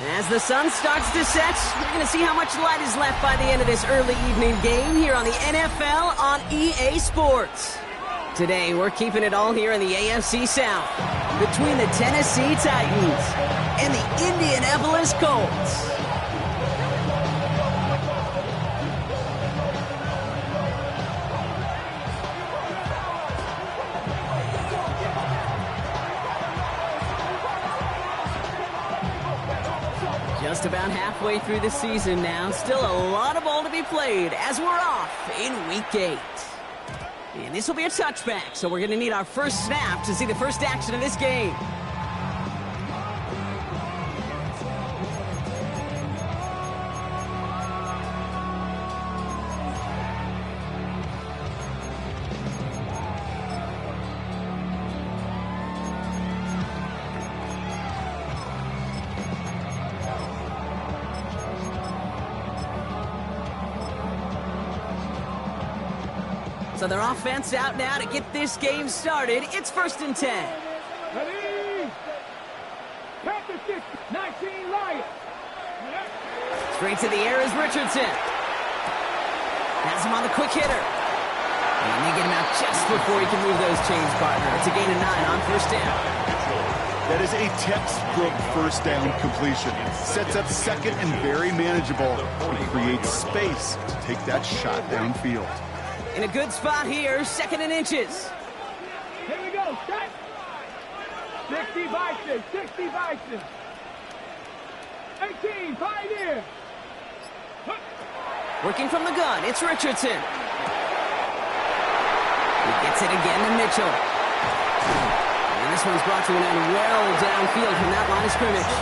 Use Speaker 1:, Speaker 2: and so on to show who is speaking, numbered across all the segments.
Speaker 1: As the sun starts to set, we're going to see how much light is left by the end of this early evening game here on the NFL on EA Sports. Today, we're keeping it all here in the AFC South between the Tennessee Titans and the Indianapolis Colts. Just about halfway through the season now. Still a lot of ball to be played as we're off in Week 8. And this will be a touchback, so we're going to need our first snap to see the first action of this game. So their offense out now to get this game started. It's 1st and 10.
Speaker 2: Ready? Panther 6, 19 Lions.
Speaker 1: Straight to the air is Richardson. Has him on the quick hitter. And they get him out just before he can move those chains, partner. It's a gain of 9 on 1st down.
Speaker 3: That is a textbook 1st down completion. Sets up 2nd and very manageable. It creates space to take that shot downfield.
Speaker 1: In a good spot here, 2nd and inches.
Speaker 2: Here we go, set. 60 Bison, 60 Bison. 18, Pioneer.
Speaker 1: Working from the gun, it's Richardson. He gets it again to Mitchell. And this one's brought to an end well downfield from that line of scrimmage.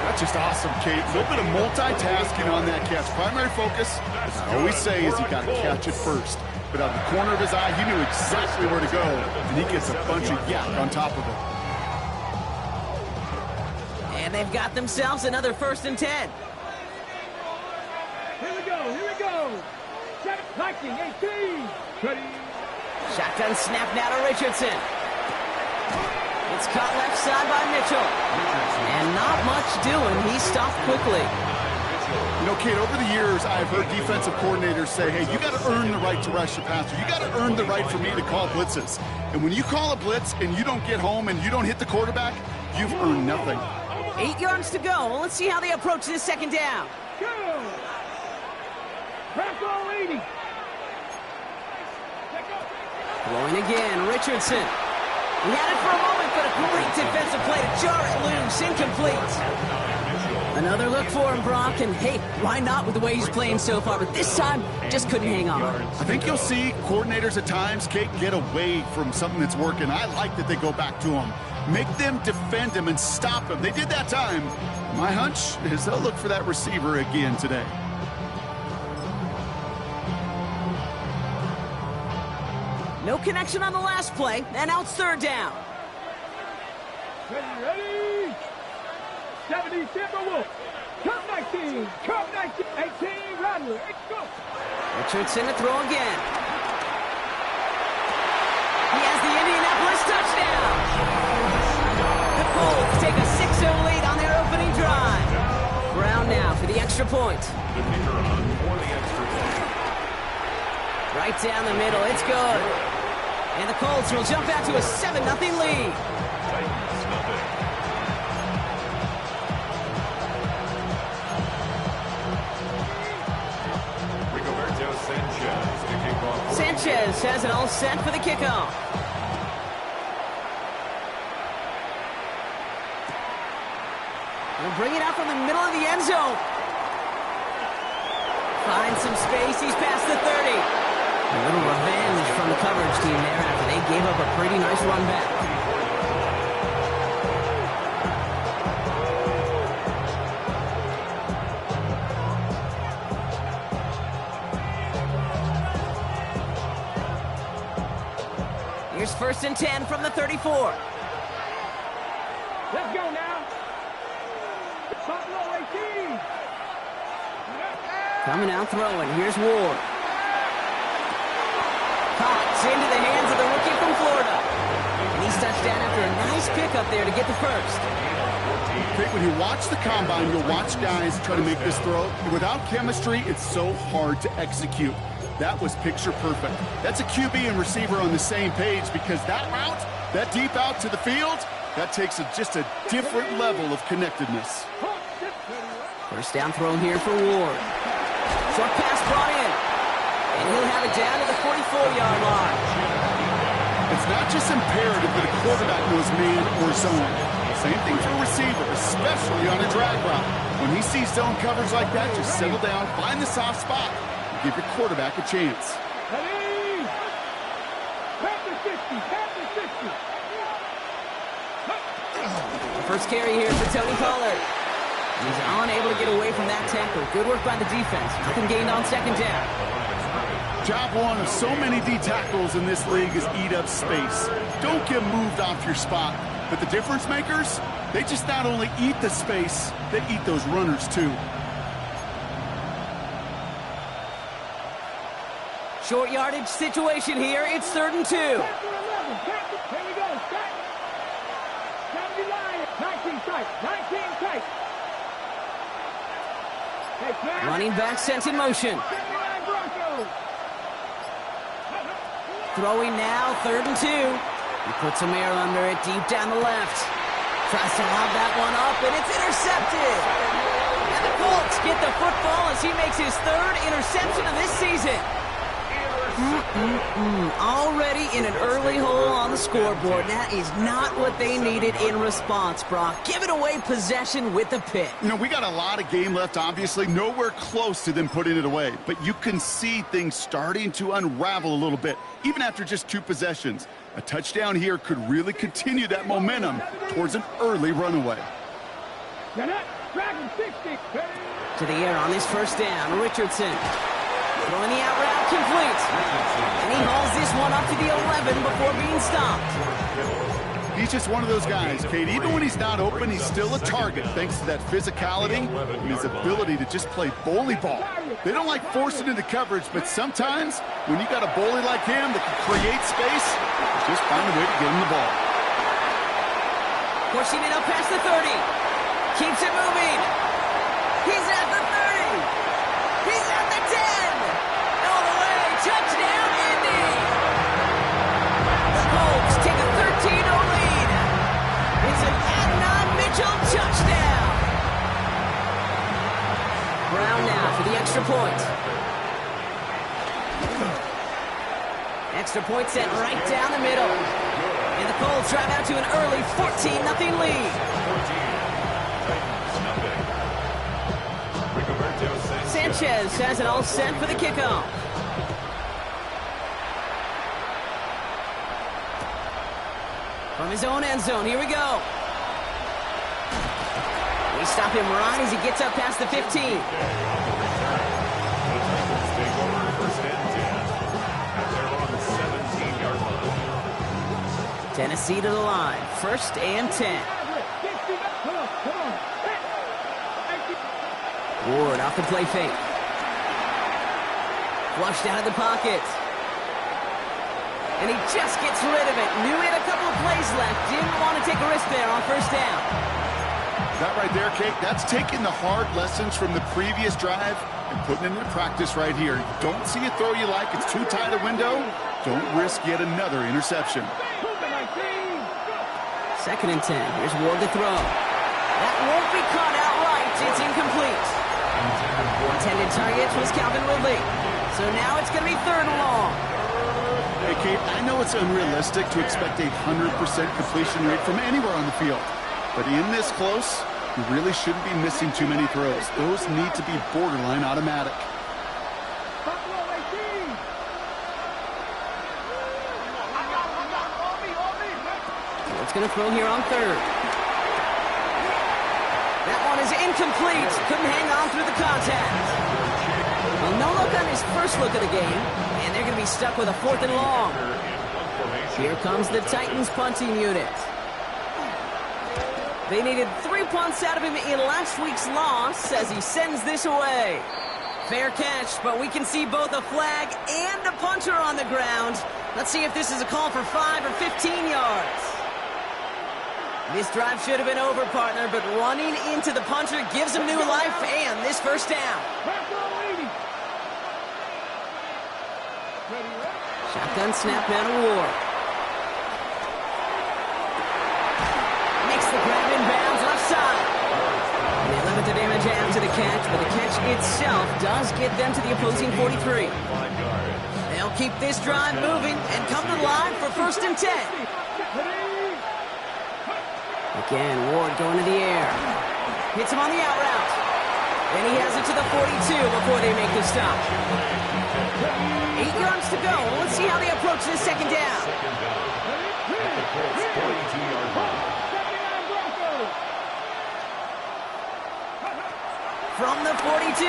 Speaker 3: That's just awesome, Kate. A little bit of multitasking on that catch. Primary focus, as I always say, is you got to catch it first. But out of the corner of his eye, he knew exactly where to go, and he gets a bunch of yak on top of it.
Speaker 1: And they've got themselves another 1st and 10.
Speaker 2: Here we go, here we go. 19, 18. Ready.
Speaker 1: Shotgun snap now to Richardson. It's caught left side by Mitchell. And not much doing. He stopped quickly.
Speaker 3: You know, Kate, over the years, I've heard defensive coordinators say, hey, you got to earn the right to rush the passer. You got to earn the right for me to call blitzes. And when you call a blitz and you don't get home and you don't hit the quarterback, you've earned nothing.
Speaker 1: 8 yards to go. Well, let's see how they approach this 2nd down.
Speaker 2: Go. Press all 80.
Speaker 1: Throwing again, Richardson. He had it for a moment, but a great defensive play to jar it loose. Incomplete. Another look for him, Brock, and hey, why not with the way he's playing so far? But this time, just couldn't hang on.
Speaker 3: I think you'll see coordinators at times, Kate, get away from something that's working. I like that they go back to him. Make them defend him and stop him. They did that time. My hunch is they'll look for that receiver again today.
Speaker 1: No connection on the last play, and now it's 3rd down.
Speaker 2: Ready? 70 Timberwolves. Cup 19, Cup 19, 18 Rattler. Let's go.
Speaker 1: Richardson to throw again. He has the Indianapolis touchdown. The Colts take a 6-0 lead on their opening drive. Brown now for the extra point. Right down the middle, it's good. And the Colts will jump out to a 7-0 lead. Sanchez has it all set for the kickoff. He'll bring it out from the middle of the end zone. Finds some space, he's past the 30. A little revenge from the coverage team there after they gave up a pretty nice run back. Here's 1st and 10 from the 34.
Speaker 2: Let's go now. Buffalo 18.
Speaker 1: Coming out throwing. Here's Ward. Caught into the hands of the rookie from Florida. And he's touchdown after a nice pickup there to get the first.
Speaker 3: Okay, when you watch the combine, you'll watch guys try to make this throw. Without chemistry, it's so hard to execute. That was picture perfect. That's a QB and receiver on the same page because that route, that deep out to the field, that takes just a different level of connectedness.
Speaker 1: First down thrown here for Ward. Short pass brought in. And he'll have it down to the 44-yard line.
Speaker 3: It's not just imperative that a quarterback knows man or zone. Same thing for a receiver, especially on a drag route. When he sees zone coverage like that, just settle down, find the soft spot, and give your quarterback a chance.
Speaker 1: The first carry here for Tony Pollard. He's unable to get away from that tackle. Good work by the defense. Nothing gained on second down.
Speaker 3: Job one of so many D tackles in this league is eat up space. Don't get moved off your spot. But the difference makers, they just not only eat the space, they eat those runners too.
Speaker 1: Short yardage situation here. It's 3rd and 2.
Speaker 2: Here we go. 19 tight. 19 tight.
Speaker 1: Running back sent in motion. Throwing now, 3rd and 2. He puts some air under it, deep down the left. Tries to lob that one up, and it's intercepted. And the Colts get the football as he makes his 3rd interception of this season. Already in an early hole on the scoreboard. That is not what they needed in response, Brock. Giving away possession with the pick.
Speaker 3: You know, we got a lot of game left, obviously. Nowhere close to them putting it away. But you can see things starting to unravel a little bit, even after just 2 possessions. A touchdown here could really continue that momentum towards an early runaway.
Speaker 2: To
Speaker 1: the air on this first down, Richardson. Throwing the out route complete. And he hauls this one up to the 11 before being stopped.
Speaker 3: He's just one of those guys, Kate. Even when he's not open, he's still a target thanks to that physicality and his ability to just play bully ball. They don't like forcing into coverage, but sometimes when you got a bully like him that can create space, just find a way to get him the ball.
Speaker 1: Pushing it up past the 30. Keeps it moving. He's at the 30. He's at the 10. All the way. Touchdown, Indy. The Colts take a 13-0 lead. It's an Adnan Mitchell touchdown. Brown now for the extra point. Extra point set right down the middle. And the Colts drive out to an early 14-0 lead. Sanchez has it all set for the kickoff. From his own end zone, here we go. We stop him right as he gets up past the 15. Tennessee to the line, 1st and 10. Ward off the play fake. Flushed out of the pocket. And he just gets rid of it. Knew he had a couple of plays left. Didn't want to take a risk there on 1st down.
Speaker 3: That right there, Kate, that's taking the hard lessons from the previous drive and putting it into practice right here. Don't see a throw you like. It's too tight a window. Don't risk yet another interception.
Speaker 1: 2nd and 10. Here's Ward to throw. That won't be caught outright. It's incomplete. Intended target was Calvin Ridley. So now it's going to be 3rd and long.
Speaker 3: Hey, Kate, I know it's unrealistic to expect a 100% completion rate from anywhere on the field. But in this close, you really shouldn't be missing too many throws. Those need to be borderline automatic.
Speaker 1: It's going to throw here on 3rd. That one is incomplete. Couldn't hang on through the contact. Well, no look on his first look of the game, and they're going to be stuck with a 4th and long. Here comes the Titans punting unit. They needed 3 punts out of him in last week's loss as he sends this away. Fair catch, but we can see both a flag and a punter on the ground. Let's see if this is a call for 5 or 15 yards. This drive should have been over, partner, but running into the punter gives him new life and this first down. Shotgun snap now to Ward. Makes the grab in bounds left side. And they limit the damage after the catch, but the catch itself does get them to the opposing 43. They'll keep this drive moving and come to the line for 1st and 10. Again, Ward going to the air. Hits him on the out route. Then he has it to the 42 before they make the stop. 8 yards to go. Let's see how they approach this second down. From the 42.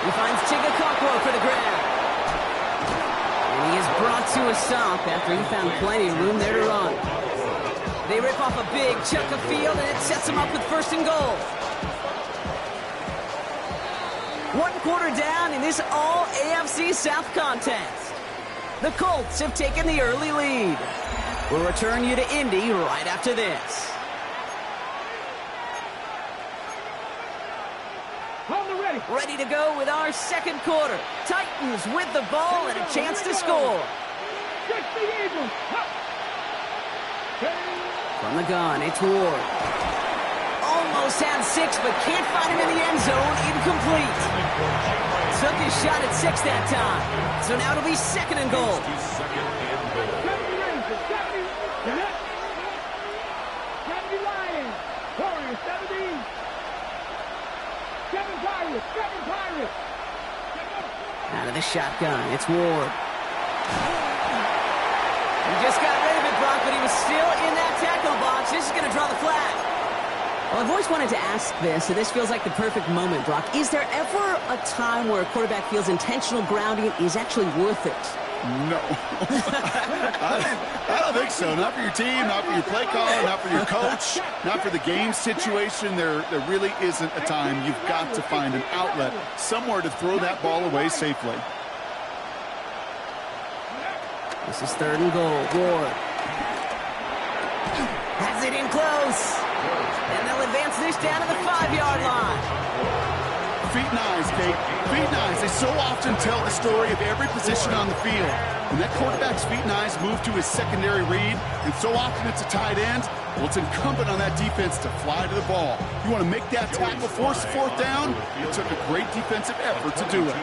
Speaker 1: He finds Chigakokwo for the grab. And he is brought to a stop after he found plenty of room there to run. They rip off a big chunk of field, and it sets them up with 1st and goal. 1 quarter down in this all-AFC South contest. The Colts have taken the early lead. We'll return you to Indy right after this. Ready to go with our second quarter. Titans with the ball and a chance to score. From the gun, it's Ward. Almost had 6, but can't find him in the end zone. Incomplete. Took his shot at 6 that time. So now it'll be 2nd and goal. Out of the shotgun, it's Ward. He just got rid of it, Brock, but he was still in that tackle box. This is going to draw the flag. Well, I've always wanted to ask this, and this feels like the perfect moment, Brock. Is there ever a time where a quarterback feels intentional grounding is actually worth it?
Speaker 3: No. I don't think so. Not for your team, not for your play caller, not for your coach, not for the game situation. There really isn't a time. You've got to find an outlet, somewhere to throw that ball away safely.
Speaker 1: This is 3rd and goal. Ward has it in close. And they'll advance this down to the 5-yard line.
Speaker 3: Feet and eyes, Kate. Feet and eyes. They so often tell the story of every position on the field. When that quarterback's feet and eyes move to his secondary read, and so often it's a tight end, well, it's incumbent on that defense to fly to the ball. You want to make that tackle, force the 4th down? It took a great defensive effort to do it.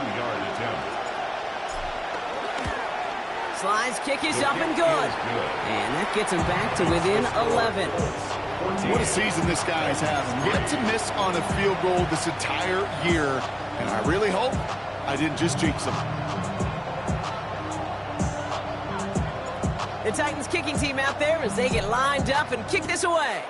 Speaker 1: Slide's kick is up and good. And that gets him back to within 11.
Speaker 3: What a season this guy's having. Yet to miss on a field goal this entire year. And I really hope I didn't just jinx him.
Speaker 1: The Titans kicking team out there as they get lined up and kick this away.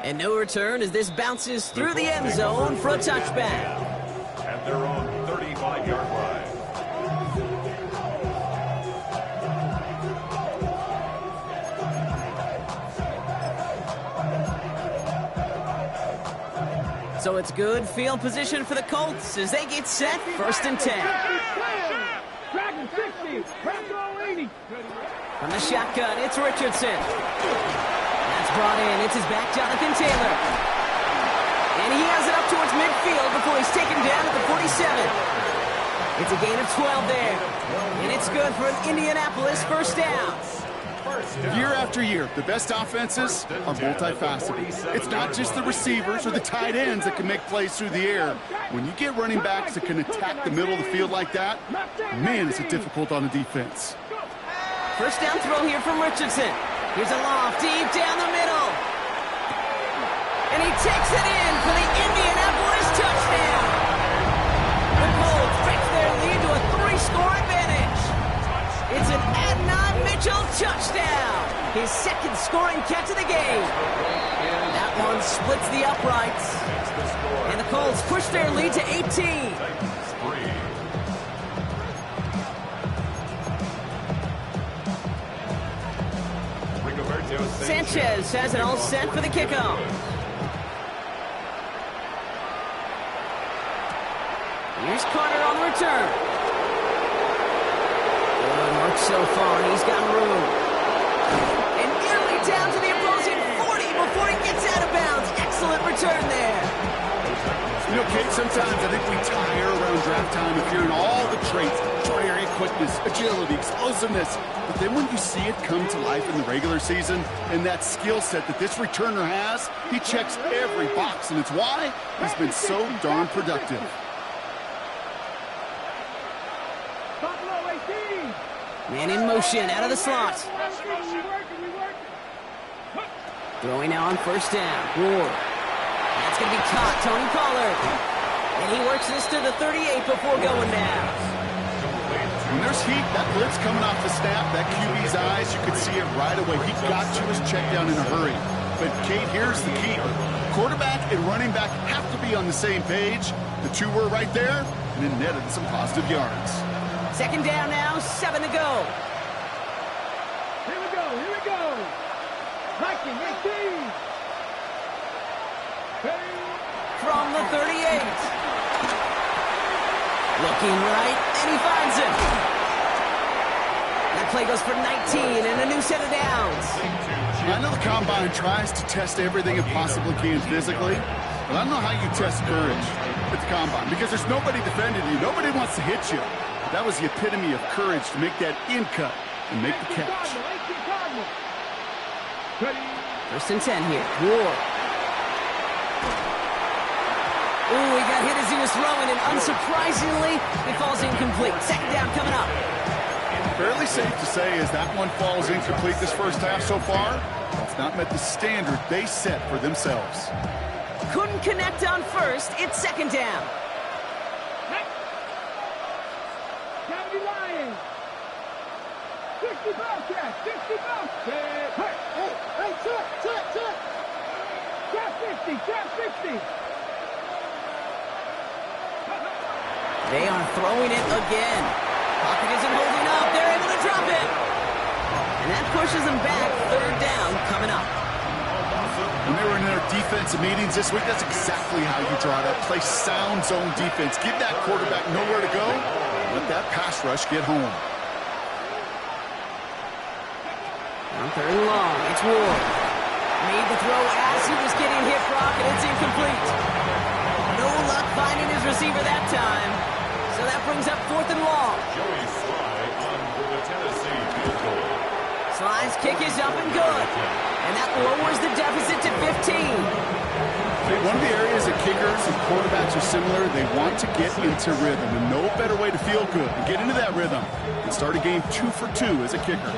Speaker 1: And no return as this bounces through the end zone for a touchback.
Speaker 4: At their own 35-yard line.
Speaker 1: So it's good field position for the Colts as they get set 1st and 10. From the shotgun, it's Richardson. That's brought in. It's his back, Jonathan Taylor. And he has it up towards midfield before he's taken down at the 47. It's a gain of 12 there. And it's good for an Indianapolis 1st down.
Speaker 3: Year after year, the best offenses are multifaceted. It's not just the receivers or the tight ends that can make plays through the air. When you get running backs that can attack the middle of the field like that, man, is it difficult on the defense.
Speaker 1: 1st down throw here from Richardson. Here's a loft deep down the middle. And he takes it in for the Indianapolis touchdown. The Colts fix their lead to a 3-score advantage. It's an Adnan Mitchell touchdown. His 2nd scoring catch of the game. That one splits the uprights. And the Colts push their lead to 18. Sanchez has it all set for the kickoff. Here's Carter on the return. Good work so far. He's got room. And nearly down to the opposing 40 before he gets out of bounds. Excellent return there.
Speaker 3: You know, Kate, sometimes I think we tire around draft time of hearing all the traits, short area quickness, agility, explosiveness. But then when you see it come to life in the regular season and that skill set that this returner has, he checks every box, and it's why he's been so darn productive.
Speaker 1: Man in motion, out of the slot. Throwing now on first down. Ward. That's going to be caught. Tony Pollard. And he works this to the 38 before going down.
Speaker 3: When there's heat, that blitz coming off the snap, that QB's eyes, you could see it right away. He got to his check down in a hurry. But, Kate, here's the key. Quarterback and running back have to be on the same page. The two were right there, and it netted some positive yards.
Speaker 1: Second down now, 7 to go.
Speaker 2: Here we go, here we go. Viking 18.
Speaker 1: From the 38. Looking right, and he finds it. That play goes for 19 and a new set of downs.
Speaker 3: I know the Combine tries to test everything it possibly can physically, but I don't know how you test courage at the Combine because there's nobody defending you. Nobody wants to hit you. That was the epitome of courage to make that in cut and make the catch.
Speaker 1: First and 10 here. Ward. Ooh, he got hit as he was throwing, and unsurprisingly, he falls incomplete. Second down coming up.
Speaker 3: Fairly safe to say as that one falls incomplete this first half so far, it's not met the standard they set for themselves.
Speaker 1: Couldn't connect on first. It's second down.
Speaker 2: Lions. 60 ball catch, 60 ball catch. Hey, check. Trap 60.
Speaker 1: They are throwing it again. Pocket isn't holding up. They're able to drop it. And that pushes them back. Third down coming up.
Speaker 3: When they were in their defensive meetings this week, that's exactly how you draw it up. Play sound zone defense. Give that quarterback nowhere to go. Let that pass rush get home.
Speaker 1: On third and long, it's Ward. Made the throw as he was getting hit, Brock, and it's incomplete. No luck finding his receiver that time. So that brings up fourth and long.
Speaker 4: Joey Sly on for the Tennessee field goal.
Speaker 1: Sly's kick is up and good. And that lowers the deficit to 15.
Speaker 3: One of the areas that kickers and quarterbacks are similar, they want to get into rhythm. And no better way to feel good and get into that rhythm and start a game 2 for 2 as a kicker.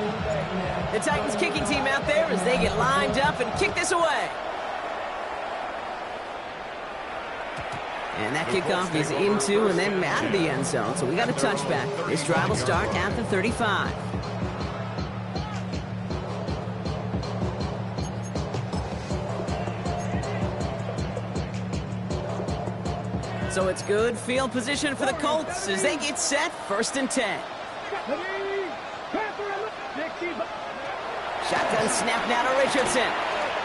Speaker 1: The Titans kicking team out there as they get lined up and kick this away. And that kickoff is into and then out of the end zone. So we got a touchback. This drive will start at the 35. So it's good field position for the Colts as they get set, first and 10. Shotgun snap now to Richardson.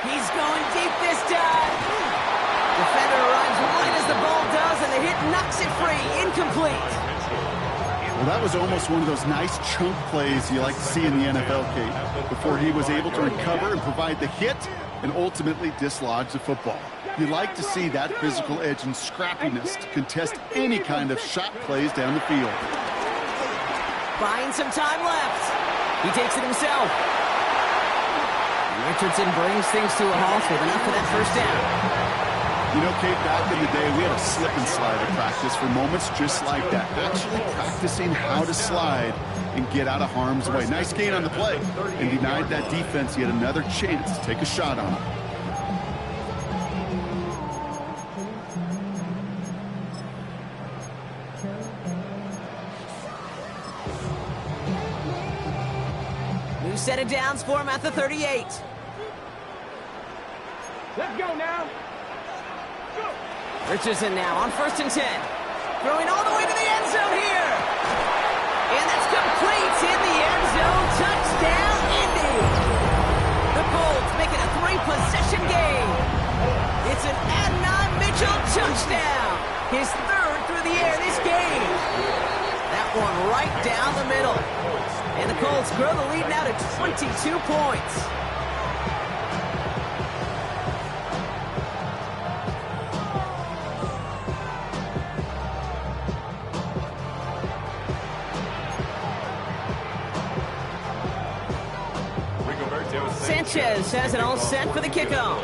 Speaker 1: He's going deep this time. Defender runs wide as the ball does, and the hit knocks it free. Incomplete.
Speaker 3: Well, that was almost one of those nice chunk plays you like to see in the NFL, Kate, before he was able to recover and provide the hit and ultimately dislodge the football. You like to see that physical edge and scrappiness to contest any kind of shot plays down the field.
Speaker 1: Buying some time left. He takes it himself. And Richardson brings things to a halt with enough for that first down.
Speaker 3: You know, Kate, back in the day, we had a slip and slide at practice for moments just like that. Actually practicing how to slide and get out of harm's way. Nice gain on the play and denied that defense yet another chance to take a shot on him.
Speaker 1: New set of downs for him at the 38.
Speaker 2: Let's go now.
Speaker 1: Richardson now on first and 10. Throwing all the way to the end zone here. And that's complete in the end zone. Touchdown, Indy. The Colts make it a 3-possession game. It's an Adnan Mitchell touchdown. His third through the air this game. That one right down the middle. And the Colts grow the lead now to 22 points. Sanchez has it all set for the kickoff.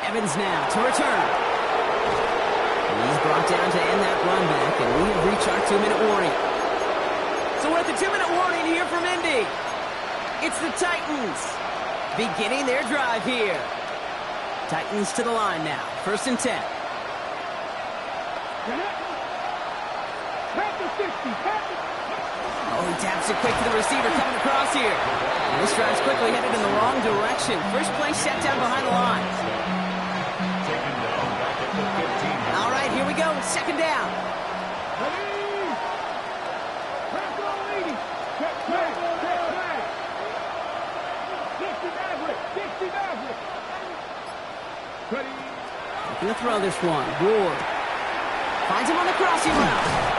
Speaker 1: Evans now to return. He's brought down to end that run back, and we have reached our 2-minute warning. So we're at the 2-minute warning here from Indy. It's the Titans beginning their drive here. Titans to the line now. 1st and 10. Oh, he taps it quick to the receiver coming across here. And this drive's quickly headed in the wrong direction. First play set down behind the line. All right, here we go. 2nd down. Looking to throw this one. Ward finds him on the crossing route.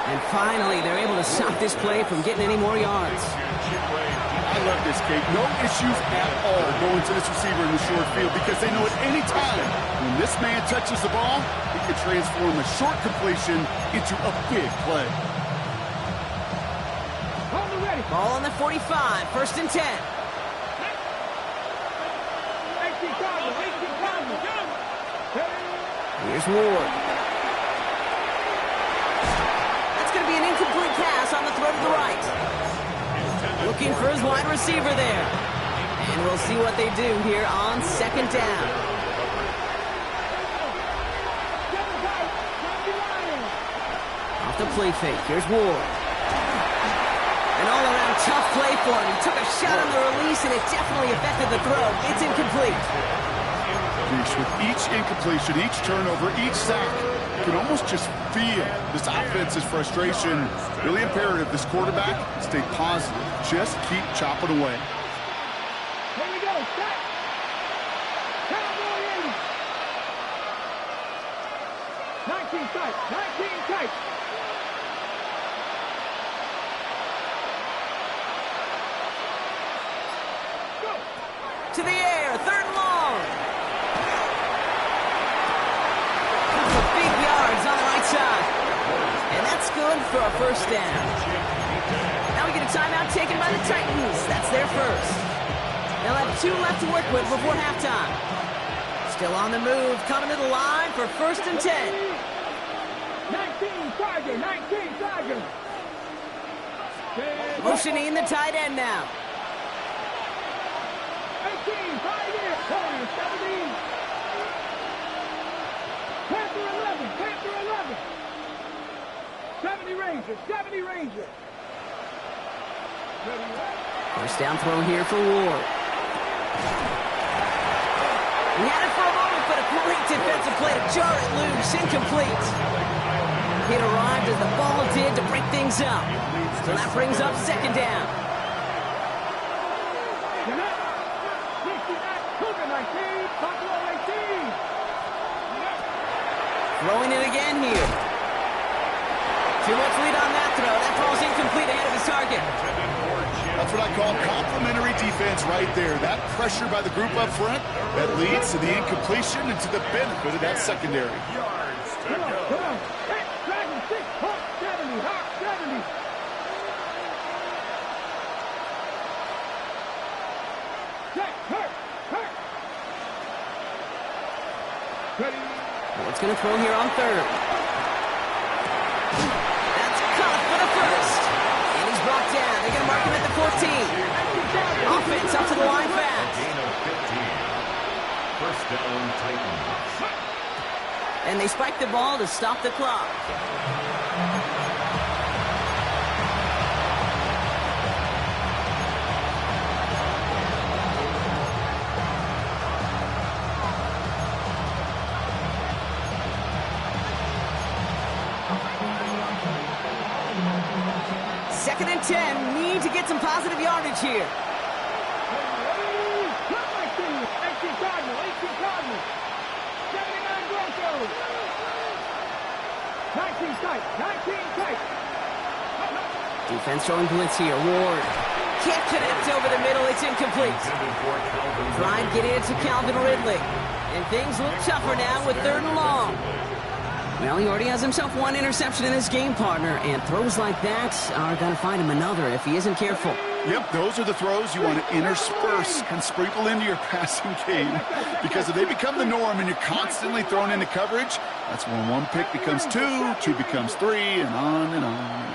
Speaker 1: And finally, they're able to stop this play from getting any more yards.
Speaker 3: I love this, Kate. No issues at all going to this receiver in the short field because they know at any time when this man touches the ball, he can transform a short completion into a big play.
Speaker 1: Ball on the 45, 1st and 10. Here's Ward. Be an incomplete pass on the throw to the right. Looking for his wide receiver there. And we'll see what they do here on 2nd down. Off the play fake. Here's Ward. An all-around tough play for him. He took a shot on the release, and it definitely affected the throw. It's incomplete.
Speaker 3: With each incompletion, each turnover, each sack, you can almost just feel this offense's frustration. Really imperative this quarterback stay positive. Just keep chopping away.
Speaker 2: Here we go. Set. Cowboy 80. 19 tight. 19 tight. Go.
Speaker 1: To the air. 3rd and long. Big yards on the right side. And that's good for a 1st down. Now we get a timeout taken by the Titans. That's their first. They'll have 2 left to work with before halftime. Still on the move, coming to the line for 1st and 10.
Speaker 2: 19 Tiger, 19 Tiger.
Speaker 1: Motioning the tight end now.
Speaker 2: 18 Tiger, 17. Panther 11, Panther 11. 70 Rangers, 70 Rangers.
Speaker 1: 1st down throw here for Ward. He had it for a moment, but a great defensive play to jar it loose, incomplete. It arrived as the ball did to break things up. So that brings up 2nd down.
Speaker 2: 19, Buffalo 18.
Speaker 1: Throwing it again here. Too much lead on that throw. That ball's incomplete ahead of his target.
Speaker 3: That's what I call complimentary defense right there. That pressure by the group up front, that leads to the incompletion and to the benefit of that secondary.
Speaker 2: Come on. Dragon 6, Hawk 70, Hawk 70. Check, hurt. Ready.
Speaker 1: What's going to throw here on 3rd? That's caught for the 1st. And he's brought down. They're going to mark him at the 14. Offense up to the line fast.
Speaker 4: Gain of 15. 1st down, Titans.
Speaker 1: And they spike the ball to stop the clock. Second and 10. Need to get some positive yardage here.
Speaker 2: 18 Cardinals. 79 Broncos. 19 tight. 19 tight.
Speaker 1: Defense showing blitz here. Ward can't connect over the middle. It's incomplete. Tried getting it to Calvin Ridley. And things look tougher now with 3rd and long. Well, he already has himself 1 interception in his game, partner. And throws like that are going to find him another if he isn't careful.
Speaker 3: Yep, those are the throws you want to intersperse and sprinkle into your passing game. Because if they become the norm and you're constantly thrown into coverage, that's when 1 pick becomes 2, 2 becomes 3, and on and on.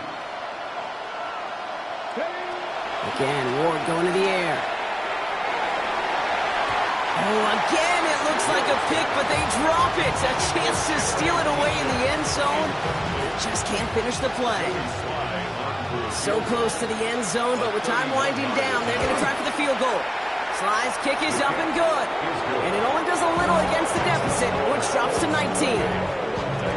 Speaker 1: Again, Ward going to the air. Oh, again, it looks like a pick, but they drop it. A chance to steal it away in the end zone. Just can't finish the play. So close to the end zone, but with time winding down, they're going to try for the field goal. Sly's kick is up and good. And it only does a little against the deficit, which drops to 19.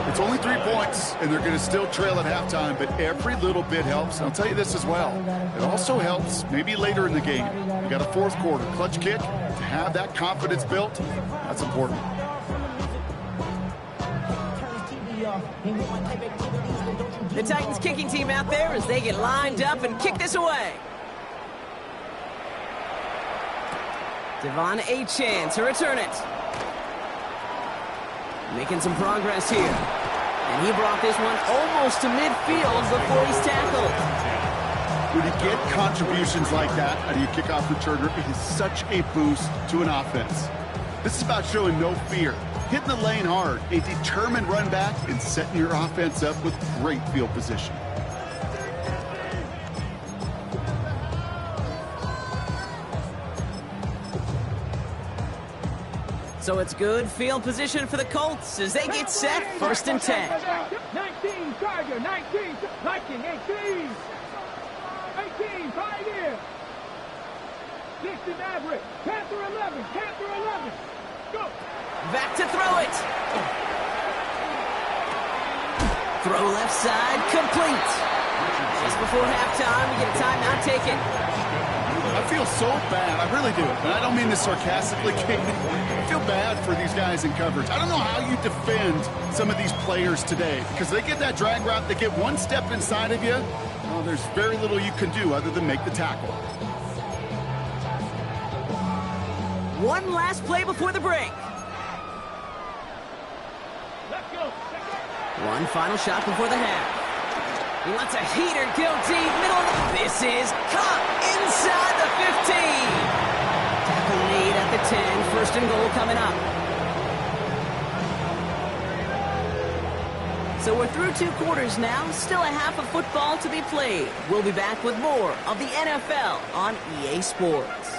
Speaker 3: It's only 3 points, and they're going to still trail at halftime, but every little bit helps. And I'll tell you this as well. It also helps maybe later in the game. You got a 4th quarter clutch kick. To have that confidence built, that's important.
Speaker 1: The Titans kicking team out there as they get lined up and kick this away. Devon a chance to return it. Making some progress here. And he brought this one almost to midfield before he's tackled.
Speaker 3: When you get contributions like that out of your kickoff returner, it is such a boost to an offense. This is about showing no fear, hitting the lane hard, a determined run back, and setting your offense up with great field position.
Speaker 1: So it's good field position for the Colts as they get set 1st and 10.
Speaker 2: 19 Charger, 19 Viking, 18. 18, Pioneer. 60 Maverick, Panther 11, Panther 11. Go.
Speaker 1: Back to throw it. Throw left side, complete. Just before halftime, we get a timeout taken.
Speaker 3: I feel so bad. I really do. And I don't mean this sarcastically, Kate. I feel bad for these guys in coverage. I don't know how you defend some of these players today because they get that drag route, they get 1 step inside of you. Well, there's very little you can do other than make the tackle.
Speaker 1: One last play before the break.
Speaker 2: Let's go.
Speaker 1: One final shot before the half. He wants a heater, go deep, middle of the... This is caught inside the 15. Tackle made at the 10, 1st and goal coming up. So we're through 2 quarters now, still a half of football to be played. We'll be back with more of the NFL on EA Sports.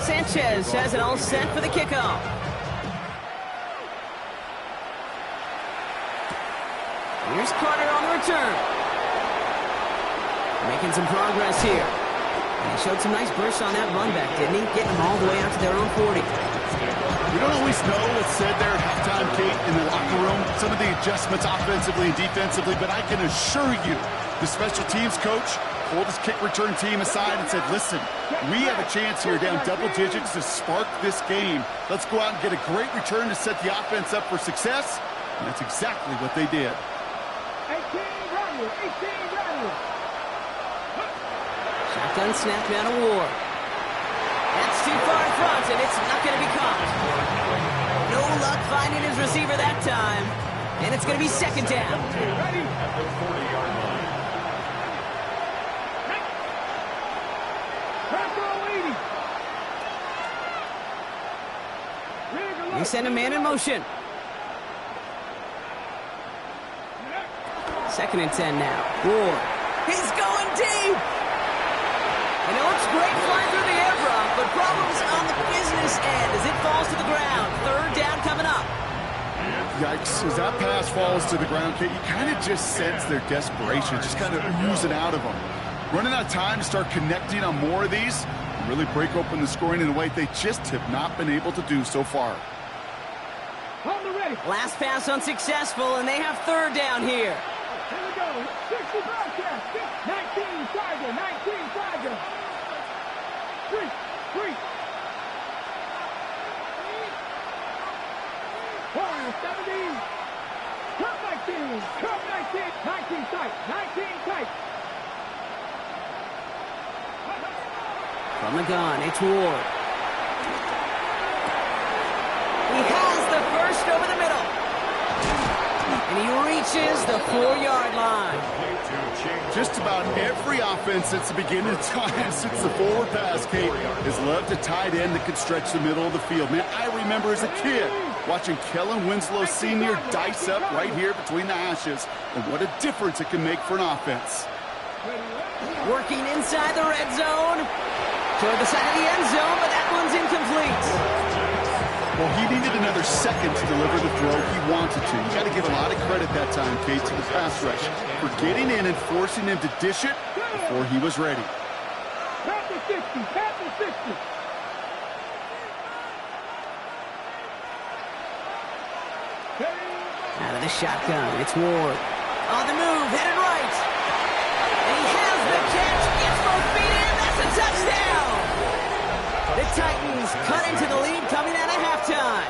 Speaker 1: Sanchez has it all set for the kickoff. Here's Carter on the return. Making some progress here. And he showed some nice bursts on that run back, didn't he? Getting them all the way out to their own 40.
Speaker 3: We don't always know what's said there at halftime, Kate, in the locker room. Some of the adjustments offensively and defensively, but I can assure you the special teams coach pulled his kick return team aside and said, listen, we have a chance here down double digits to spark this game. Let's go out and get a great return to set the offense up for success. And that's exactly what they did.
Speaker 2: 18 Rodney, 18 Rodney.
Speaker 1: Shotgun snap down to Ward. That's too far in front, and it's not going to be caught. No luck finding his receiver that time, and it's going to be 2nd down.
Speaker 2: Ready?
Speaker 4: At the 40-yard line.
Speaker 2: Panther 80.
Speaker 1: They send a man in motion. 2nd and 10 now. Ward. He's going deep. And it looks great flying through the air, Brock, but problems on the business end as it falls to the ground. 3rd down coming up.
Speaker 3: Yikes. As that pass falls to the ground, Kate, you kind of just sense their desperation, just kind of oozing out of them. Running out of time to start connecting on more of these and really break open the scoring in a way they just have not been able to do so far.
Speaker 2: Hold the ready.
Speaker 1: Last pass unsuccessful, and they have 3rd down here.
Speaker 2: Here we go. 60 broadcast. 19 Tiger. 19 Tiger. 3. 17. Cup 19. Cup 19. 19 tight. 19 tight.
Speaker 1: From the gun, it's Ward. He has the first over the middle. And he reaches the 4-yard line.
Speaker 3: Just about every offense since the beginning of time, since the forward pass, Kate, has loved a tight end that could stretch the middle of the field. Man, I remember as a kid watching Kellen Winslow Sr. dice up right here between the hashes, and what a difference it can make for an offense.
Speaker 1: Working inside the red zone. Toward the side of the end zone, but that one's incomplete.
Speaker 3: Well, he needed another second to deliver the throw he wanted to. You got to give a lot of credit that time, Kate, to the pass rush for getting in and forcing him to dish it before he was ready.
Speaker 2: Tap the 60. Tap the 60.
Speaker 1: Out of the shotgun, it's Ward. On the move, headed right. And he has the catch, gets both feet in, that's a touchdown! The Titans cut into the lead coming out of halftime.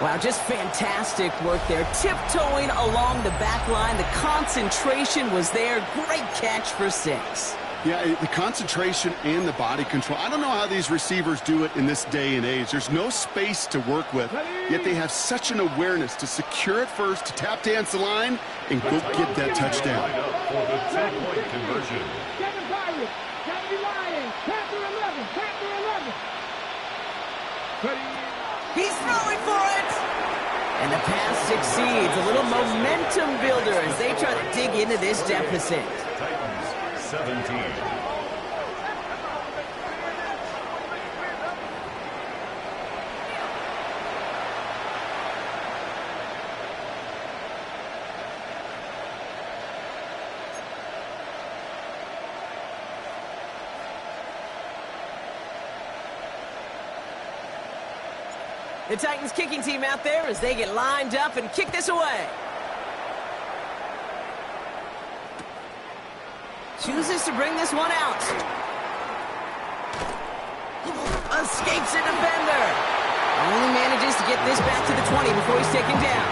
Speaker 1: Wow, just fantastic work there. Tiptoeing along the back line. The concentration was there. Great catch for 6.
Speaker 3: Yeah, the concentration and the body control. I don't know how these receivers do it in this day and age. There's no space to work with, yet they have such an awareness to secure it first, to tap dance the line, and go get that touchdown.
Speaker 4: For the 2-point conversion.
Speaker 2: 7 Pirates. 70 Lions. Panther 11. Panther 11.
Speaker 1: He's throwing for it! And the pass succeeds. A little momentum builder as they try to dig into this deficit.
Speaker 4: Titans 17.
Speaker 1: The Titans kicking team out there as they get lined up and kick this away. Chooses to bring this one out. Escapes a defender. Only manages to get this back to the 20 before he's taken down.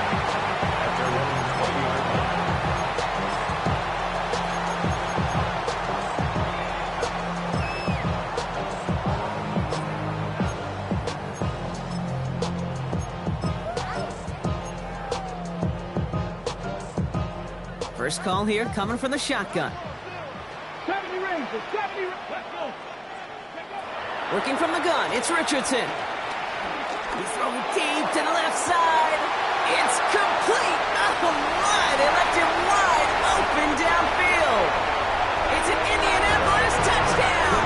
Speaker 1: First call here coming from the shotgun.
Speaker 2: 70 Rangers. 70 Rangers. Let's go.
Speaker 1: Working from the gun, it's Richardson. He's throwing deep to the left side. It's complete. Oh my, they left him wide open downfield. It's an Indianapolis touchdown.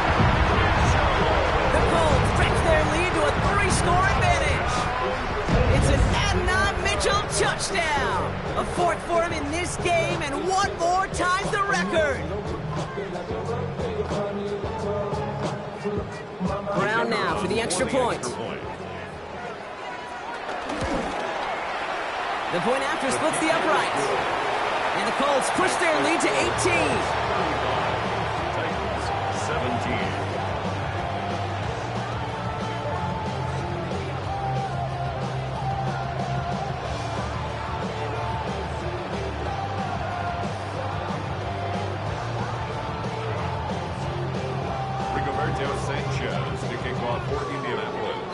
Speaker 1: The Colts stretch their lead to a 3-score advantage. It's an Adnan Mitchell touchdown. A 4th for him in this game, and one more ties the record. Brown now for the extra point. The point after splits the uprights. And the Colts push their lead to 18.
Speaker 4: Titans 17. Sanchez to kick off for Indianapolis.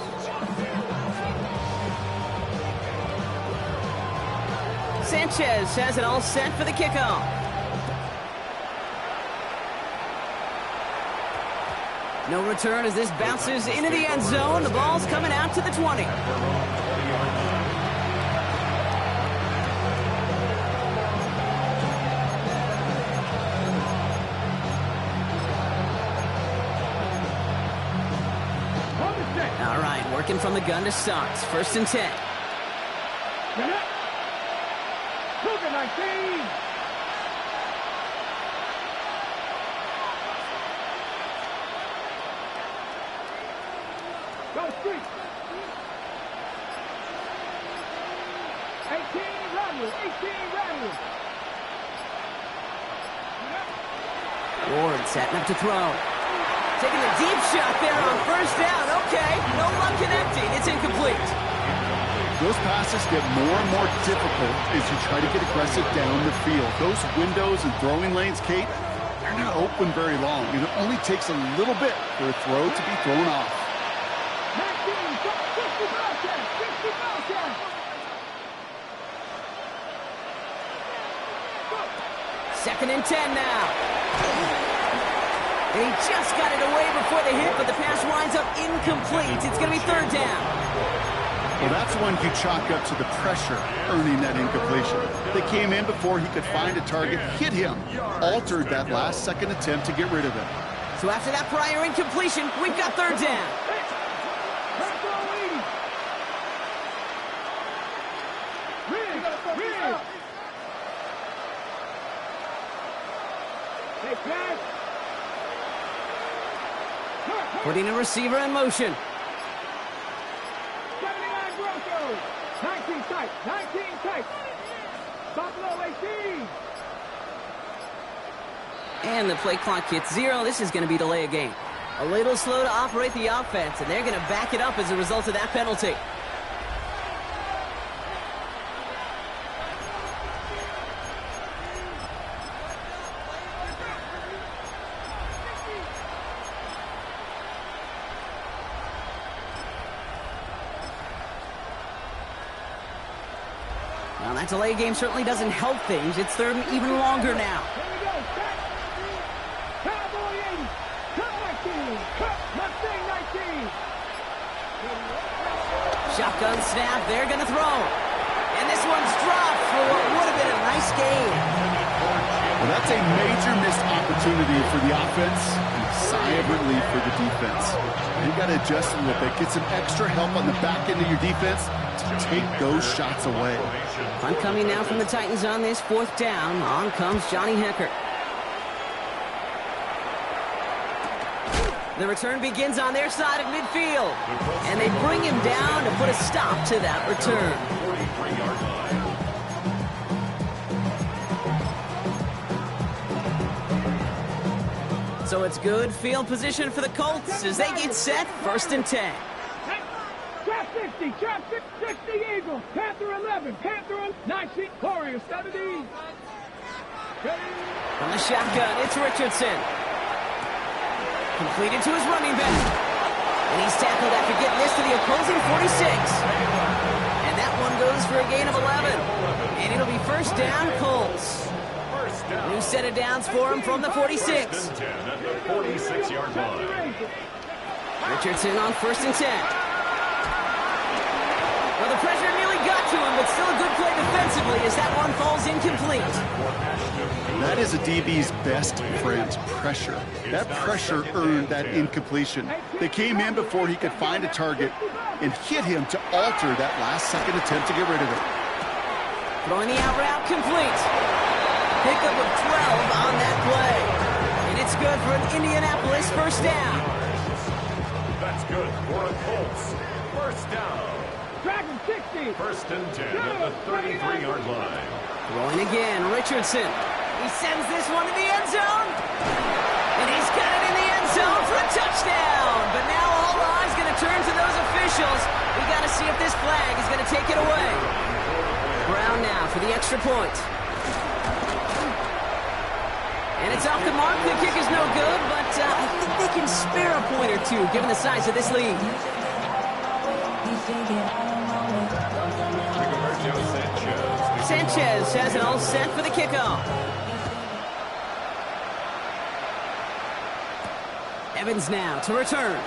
Speaker 1: Sanchez has it all set for the kickoff. No return as this bounces into the end zone. The ball's coming out to the 20. All right, working from the gun to start. 1st and 10.
Speaker 2: Cougar 19. Go street. 18 Radley. 18 Radley.
Speaker 1: Ward setting up to throw. Taking a deep shot there on 1st down. Okay, no luck connecting. It's incomplete.
Speaker 3: Those passes get more and more difficult as you try to get aggressive down the field. Those windows and throwing lanes, Kate, they're not open very long. And it only takes a little bit for a throw to be thrown off.
Speaker 1: 2nd and 10 now. And he just got it away before the hit, but the pass winds up incomplete. It's going to be 3rd down.
Speaker 3: Well, that's one you chalk up to the pressure earning that incompletion. They came in before he could find a target, hit him, altered that last second attempt to get rid of it.
Speaker 1: So after that prior incompletion, we've got 3rd down. Putting a receiver in motion.
Speaker 2: 79 Broncos. 19 tight. 19 tight. Buffalo 18.
Speaker 1: And the play clock hits 0. This is going to be delay of game. A little slow to operate the offense, and they're going to back it up as a result of that penalty. Well, that delay game certainly doesn't help things. It's 3rd and even longer now.
Speaker 2: Here we go. Cowboy 80. Cut 19. Cut Mustang 19.
Speaker 1: Shotgun snap. They're going to throw. And this one's dropped for what would have been a nice gain.
Speaker 3: Well, that's a major missed opportunity for the offense and a sigh of relief for the defense. You got to adjust a little bit. Get some extra help on the back end of your defense to take those shots away.
Speaker 1: Punt coming now from the Titans on this 4th down. On comes Johnny Hecker. The return begins on their side of midfield. And they bring him down to put a stop to that return.
Speaker 4: 43-yard line.
Speaker 1: So it's good field position for the Colts as they get set. 1st and 10.
Speaker 2: Trap 60. Trap 60 Eagles. Panther 11. Panther 19. Warriors 70.
Speaker 1: From the shotgun, it's Richardson. Completed to his running back. And he's tackled after getting this to the opposing 46. And that one goes for a gain of 11. And it'll be 1st down, Colts. New set of downs for him from the 46.
Speaker 4: 1st and 10 at the 46-yard line.
Speaker 1: Richardson on 1st and 10. Well, the pressure nearly got to him, but still a good play defensively as that one falls incomplete.
Speaker 3: That is a DB's best friend, pressure. That pressure earned that incompletion. They came in before he could find a target and hit him to alter that last second attempt to get rid of it.
Speaker 1: Throwing the out route complete. Pickup of 12 on that play. And it's good for an Indianapolis 1st down.
Speaker 4: That's good for a Colts. 1st down.
Speaker 2: Dragon 60.
Speaker 4: 1st and 10 at the 33-yard line.
Speaker 1: Throwing again, Richardson. He sends this one to the end zone. And he's got it in the end zone for a touchdown. But now all eyes going to turn to those officials. We got to see if this flag is going to take it away. Brown now for the extra point. And it's off the mark. The kick is no good, but I think they can spare a point or two given the size of this lead. Sanchez has it all set for the kickoff. Evans now to return.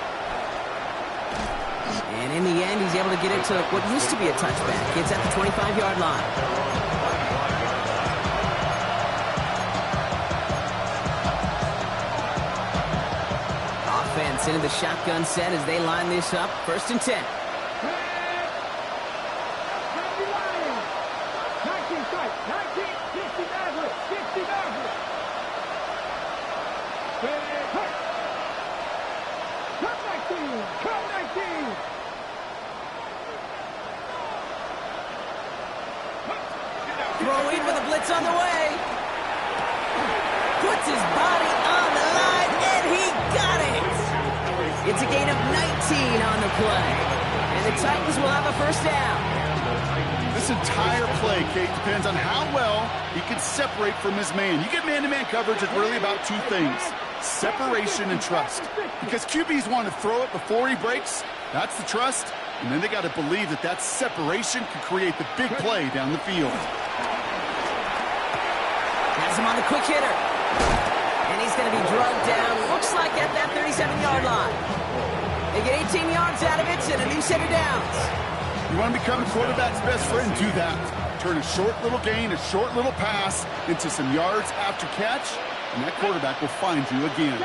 Speaker 1: And in the end, he's able to get it to what used to be a touchback. It's at the 25-yard line. Offense into the shotgun set as they line this up. 1st and 10.
Speaker 2: 19.
Speaker 1: Throwing with a blitz on the way. Puts his body on the line, and he got it. It's a gain of 19 on the play. And the Titans will have a 1st down.
Speaker 3: This entire play, Kate, depends on how well he can separate from his man. You get man-to-man coverage, it's really about two things: separation and trust. Because QBs want to throw it before he breaks. That's the trust. And then they got to believe that that separation can create the big play down the field.
Speaker 1: Has him on the quick hitter. And he's going to be drugged down, looks like at that 37-yard line. They get 18 yards out of it and a new set of downs.
Speaker 3: You want to become a quarterback's best friend, do that. Turn a short little gain, a short little pass into some yards after catch, and that quarterback will find you again.
Speaker 2: 19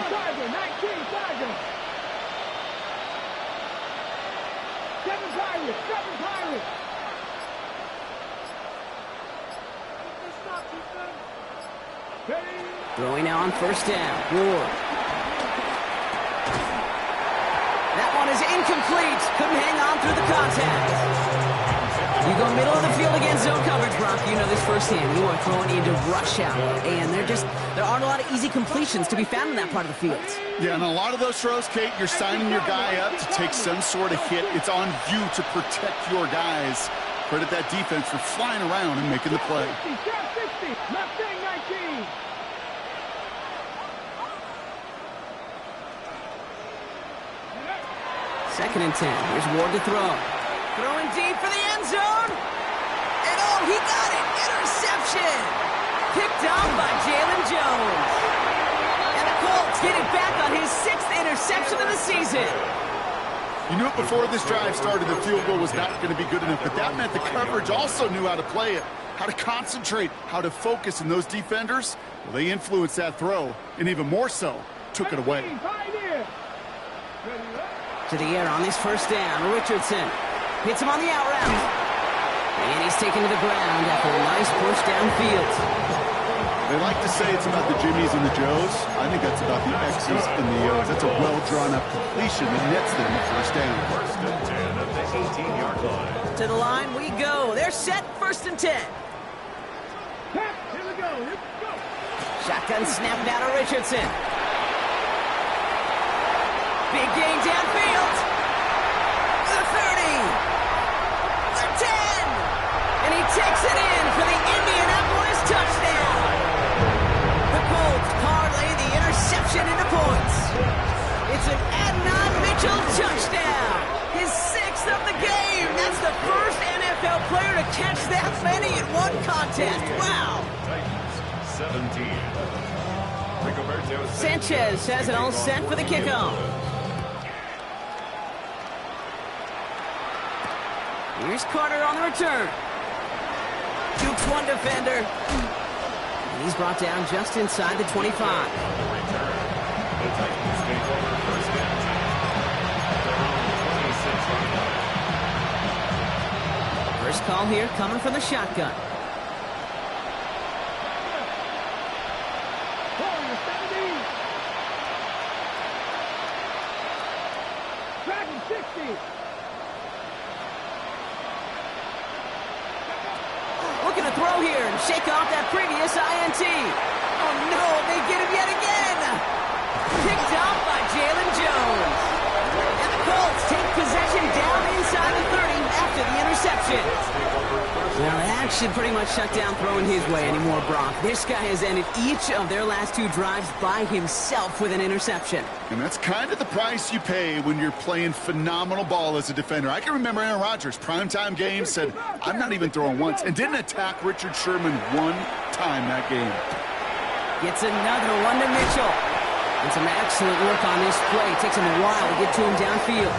Speaker 2: Tigers. 7 Pirates.
Speaker 1: Throwing now on first down. Ward. That one is incomplete. Couldn't hang on through the contact. You go middle of the field against zone coverage, Brock. You know this firsthand. You are throwing into rush hour, and there aren't a lot of easy completions to be found in that part of the field.
Speaker 3: Yeah, and a lot of those throws, Kate, you're signing your guy up to take some sort of hit. It's on you to protect your guys. Credit that defense for flying around and making the play.
Speaker 2: 60. Mustang 19.
Speaker 1: Second and 10. Here's Ward to throw. Throwing deep for the end zone. And oh, he got it. Interception. Picked off by Jalen Jones. And the Colts get it back on his 6th interception of the season.
Speaker 3: You knew it before this drive started, the field goal was not going to be good enough, but that meant the coverage also knew how to play it, how to concentrate, how to focus, and those defenders, well, they influenced that throw, and even more so, took it away.
Speaker 1: To the air on this first down. Richardson hits him on the out route. And he's taken to the ground after a nice push downfield.
Speaker 3: They like to say it's about the Jimmies and the Joes. I think that's about the X's and the O's. That's a well-drawn-up completion that nets them the first down.
Speaker 4: First and 10 at the 18-yard line.
Speaker 1: To the line we go. They're set. First and 10.
Speaker 2: Here we go.
Speaker 1: Shotgun snap down to Richardson. Big gain downfield. The 30. The 10. And he takes it in for the Indianapolis touchdown. The Colts parlay the interception into points. It's an Adnan Mitchell touchdown. His 6th of the game. That's the first NFL player to catch that many in one contest. Wow.
Speaker 4: Titans 17. Rigoberto
Speaker 1: Sanchez has it all set for the kickoff. Here's Carter on the return. Dukes one defender. And he's brought down just inside the 25.
Speaker 4: The Titans take over first down at their own 26-yard line.
Speaker 1: First call here coming from the shotgun.
Speaker 2: Dragon 60.
Speaker 1: Looking to throw here and shake off that previous INT. Oh no, they get him yet again. Picked off by Jalen Jones. And the Colts take possession down inside the 30 after the interception. Now that should pretty much shut down throwing his way anymore, Brock. This guy has ended each of their last 2 drives by himself with an interception.
Speaker 3: And that's kind of the price you pay when you're playing phenomenal ball as a defender. I can remember Aaron Rodgers, primetime game, said, I'm not even throwing once, and didn't attack Richard Sherman one time that game.
Speaker 1: Gets another one to Mitchell. And some excellent work on this play. Takes him a while to get to him downfield.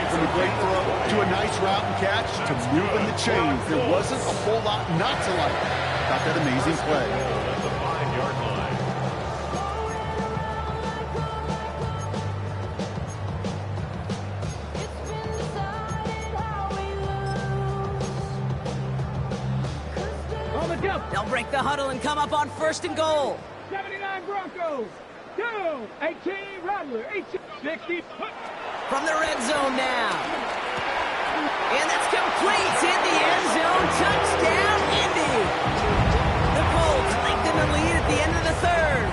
Speaker 3: From a great throw to a nice route and catch to moving the chains, there wasn't a whole lot not to like about that amazing play.
Speaker 4: At the 5-yard line.
Speaker 2: On the jump.
Speaker 1: They'll break the huddle and come up on first and goal.
Speaker 2: 79 Broncos. 18 Rattler. 60.
Speaker 1: From the red zone now. And that's complete in the end zone. Touchdown, Indy. The Colts lengthen the lead at the end of the 3rd.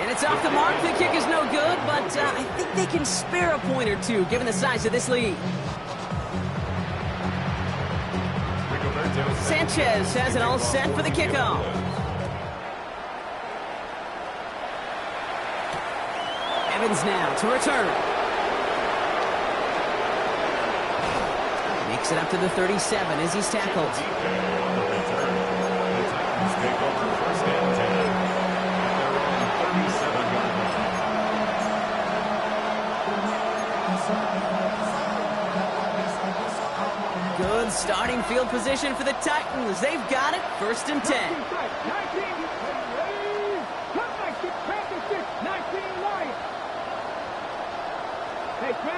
Speaker 1: And it's off the mark. The kick is no good, but I think they can spare a point or two, given the size of this lead. Sanchez has it all set for the kickoff. Evans now to return. Makes it up to the 37 as he's tackled. Good starting field position for the Titans. They've got it. 1st and 10.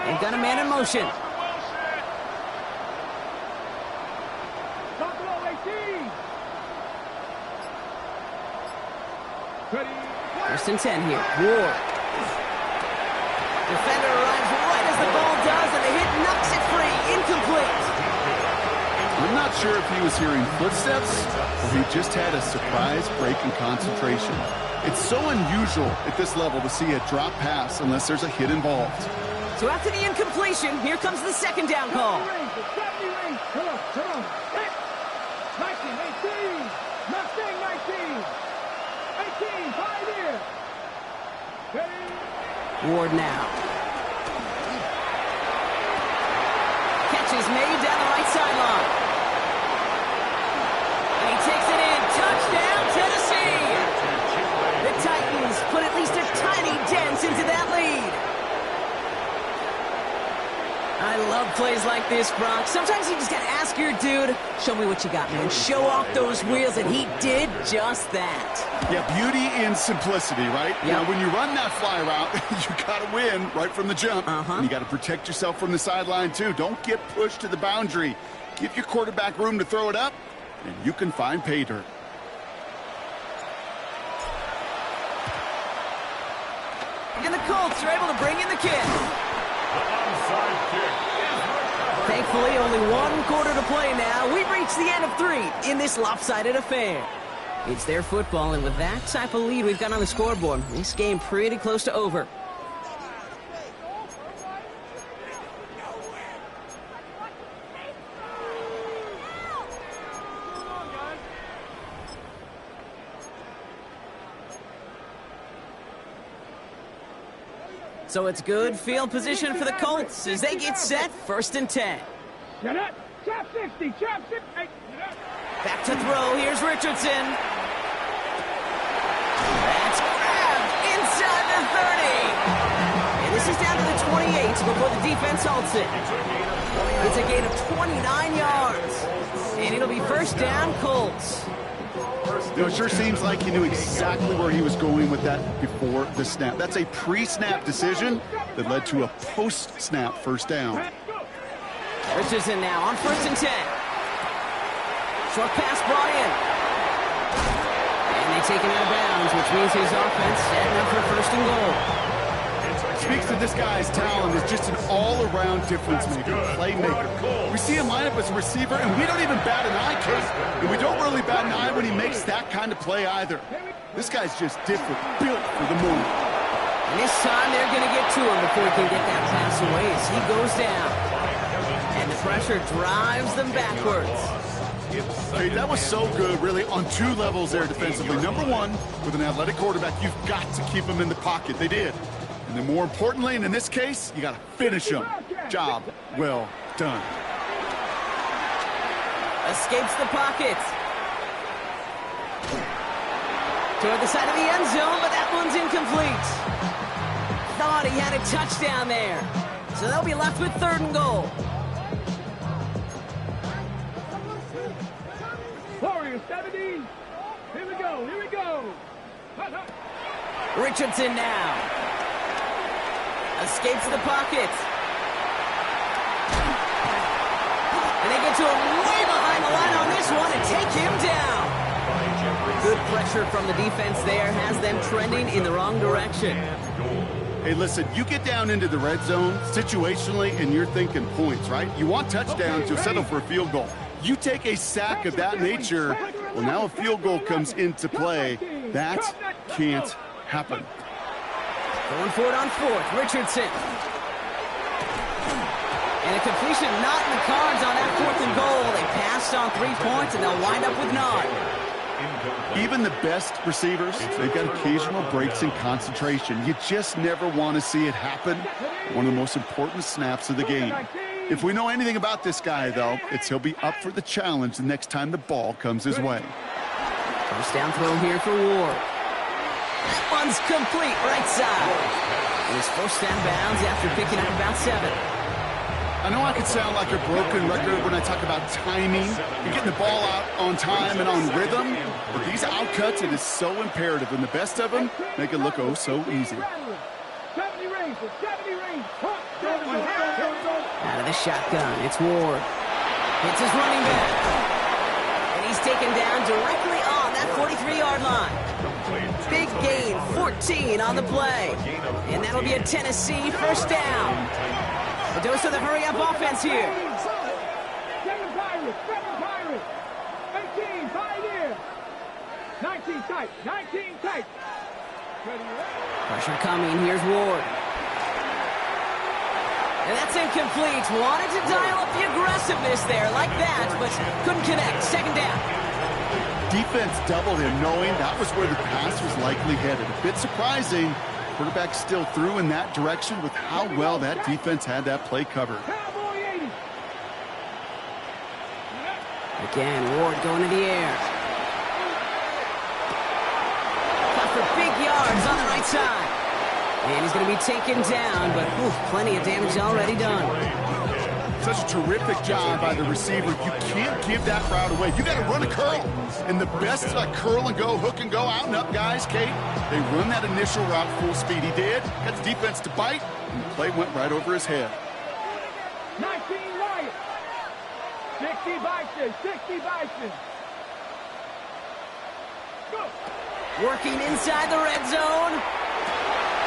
Speaker 1: They've got a man in motion. 1st and 10 here. Ward. Defender arrives right as the ball does, and the hit knocks it free. Incomplete.
Speaker 3: I'm not sure if he was hearing footsteps or he just had a surprise break in concentration. It's so unusual at this level to see a drop pass unless there's a hit involved.
Speaker 1: So after the incompletion, here comes the 2nd down call.
Speaker 2: Come on. 19, 18. Mustang 19. 18, 5 here.
Speaker 1: Ward now. Catch is made down the right sideline. And he takes it in. Touchdown, Tennessee. The Titans put at least a tiny dent into that lead. I love plays like this, Brock. Sometimes you just gotta ask your dude, show me what you got, man. Show off those wheels, and he did just that.
Speaker 3: Yeah, beauty in simplicity, right?
Speaker 1: Yep.
Speaker 3: Now, when you run that fly route, you got to win right from the jump. And you got to protect yourself from the sideline, too. Don't get pushed to the boundary. Give your quarterback room to throw it up, and you can find pay dirt.
Speaker 1: And the Colts are able to bring in the kick. Thankfully, only 1 quarter to play now. We've reached the end of 3 in this lopsided affair. It's their football, and with that type of lead we've got on the scoreboard, this game pretty close to over. So it's good field position for the Colts as they get set. 1st and 10.
Speaker 2: Chop 60, chop 60.
Speaker 1: Back to throw. Here's Richardson. That's grabbed inside the 30. And this is down to the 28 before the defense halts it. It's a gain of 29 yards. And it'll be 1st down, Colts.
Speaker 3: You know, it sure seems like he knew exactly where he was going with that before the snap. That's a pre-snap decision that led to a post-snap 1st down.
Speaker 1: Richardson now on 1st and 10. Short pass brought in. And they take him out of bounds, which means his offense setting up for 1st and goal.
Speaker 3: Speaks to this guy's talent as just an all-around difference maker, playmaker. We see him line up as a receiver, and we don't even bat an eye, Kate. And we don't really bat an eye when he makes that kind of play either. This guy's just different, built for the moment.
Speaker 1: And this time they're going to get to him before he can get that pass away as he goes down. And the pressure drives them backwards.
Speaker 3: Okay, that was so good, really, on 2 levels there defensively. Number 1, with an athletic quarterback, you've got to keep him in the pocket. They did. And then more importantly, and in this case, you got to finish him. Job well done.
Speaker 1: Escapes the pocket. Toward the side of the end zone, but that one's incomplete. Thought he had a touchdown there. So they'll be left with 3rd and goal.
Speaker 2: Warriors 70. Here we go.
Speaker 1: Richardson now. Escapes the pocket. And they get to him way behind the line on this one and take him down. Good pressure from the defense there has them trending in the wrong direction.
Speaker 3: Hey, listen, you get down into the red zone situationally and you're thinking points, right? You want touchdowns, you'll settle for a field goal. You take a sack of that nature, well, now a field goal comes into play. That can't happen.
Speaker 1: Going for it on fourth, Richardson. And a completion not in the cards on that 4th and goal. They passed on 3 points, and they'll wind up with none.
Speaker 3: Even the best receivers, they've got occasional breaks in concentration. You just never want to see it happen. One of the most important snaps of the game. If we know anything about this guy, though, it's he'll be up for the challenge the next time the ball comes his way.
Speaker 1: First down throw here for Ward. One's complete, right side. And his first down bounds after picking up about 7.
Speaker 3: I know I could sound like a broken record when I talk about timing and getting the ball out on time and on rhythm, but these outcuts, it is so imperative, and the best of them make it look oh so easy.
Speaker 1: Out of the shotgun, it's Ward. It's his running back. And he's taken down directly on that 43-yard line. Big gain, 14 on the play. And that'll be a Tennessee first down. A dose of the hurry-up offense here.
Speaker 2: 7 Pirates. 18, Pioneer. 19 tight.
Speaker 1: Pressure coming. Here's Ward. And that's incomplete. Wanted to dial up the aggressiveness there like that, but couldn't connect. Second down.
Speaker 3: Defense doubled him, knowing that was where the pass was likely headed. A bit surprising. Quarterback still threw in that direction with how well that defense had that play covered.
Speaker 1: Again, Ward going to the air. Cut for big yards on the right side. And he's going to be taken down, but plenty of damage already done.
Speaker 3: Such a terrific job by the receiver. You can't give that route away. You got to run a curl. And the best curl and go, hook and go, out and up guys, Kate. They run that initial route full speed. He did. Got the defense to bite, and the play went right over his head.
Speaker 2: 19 Wyatt. 60 Bison. Go.
Speaker 1: Working inside the red zone.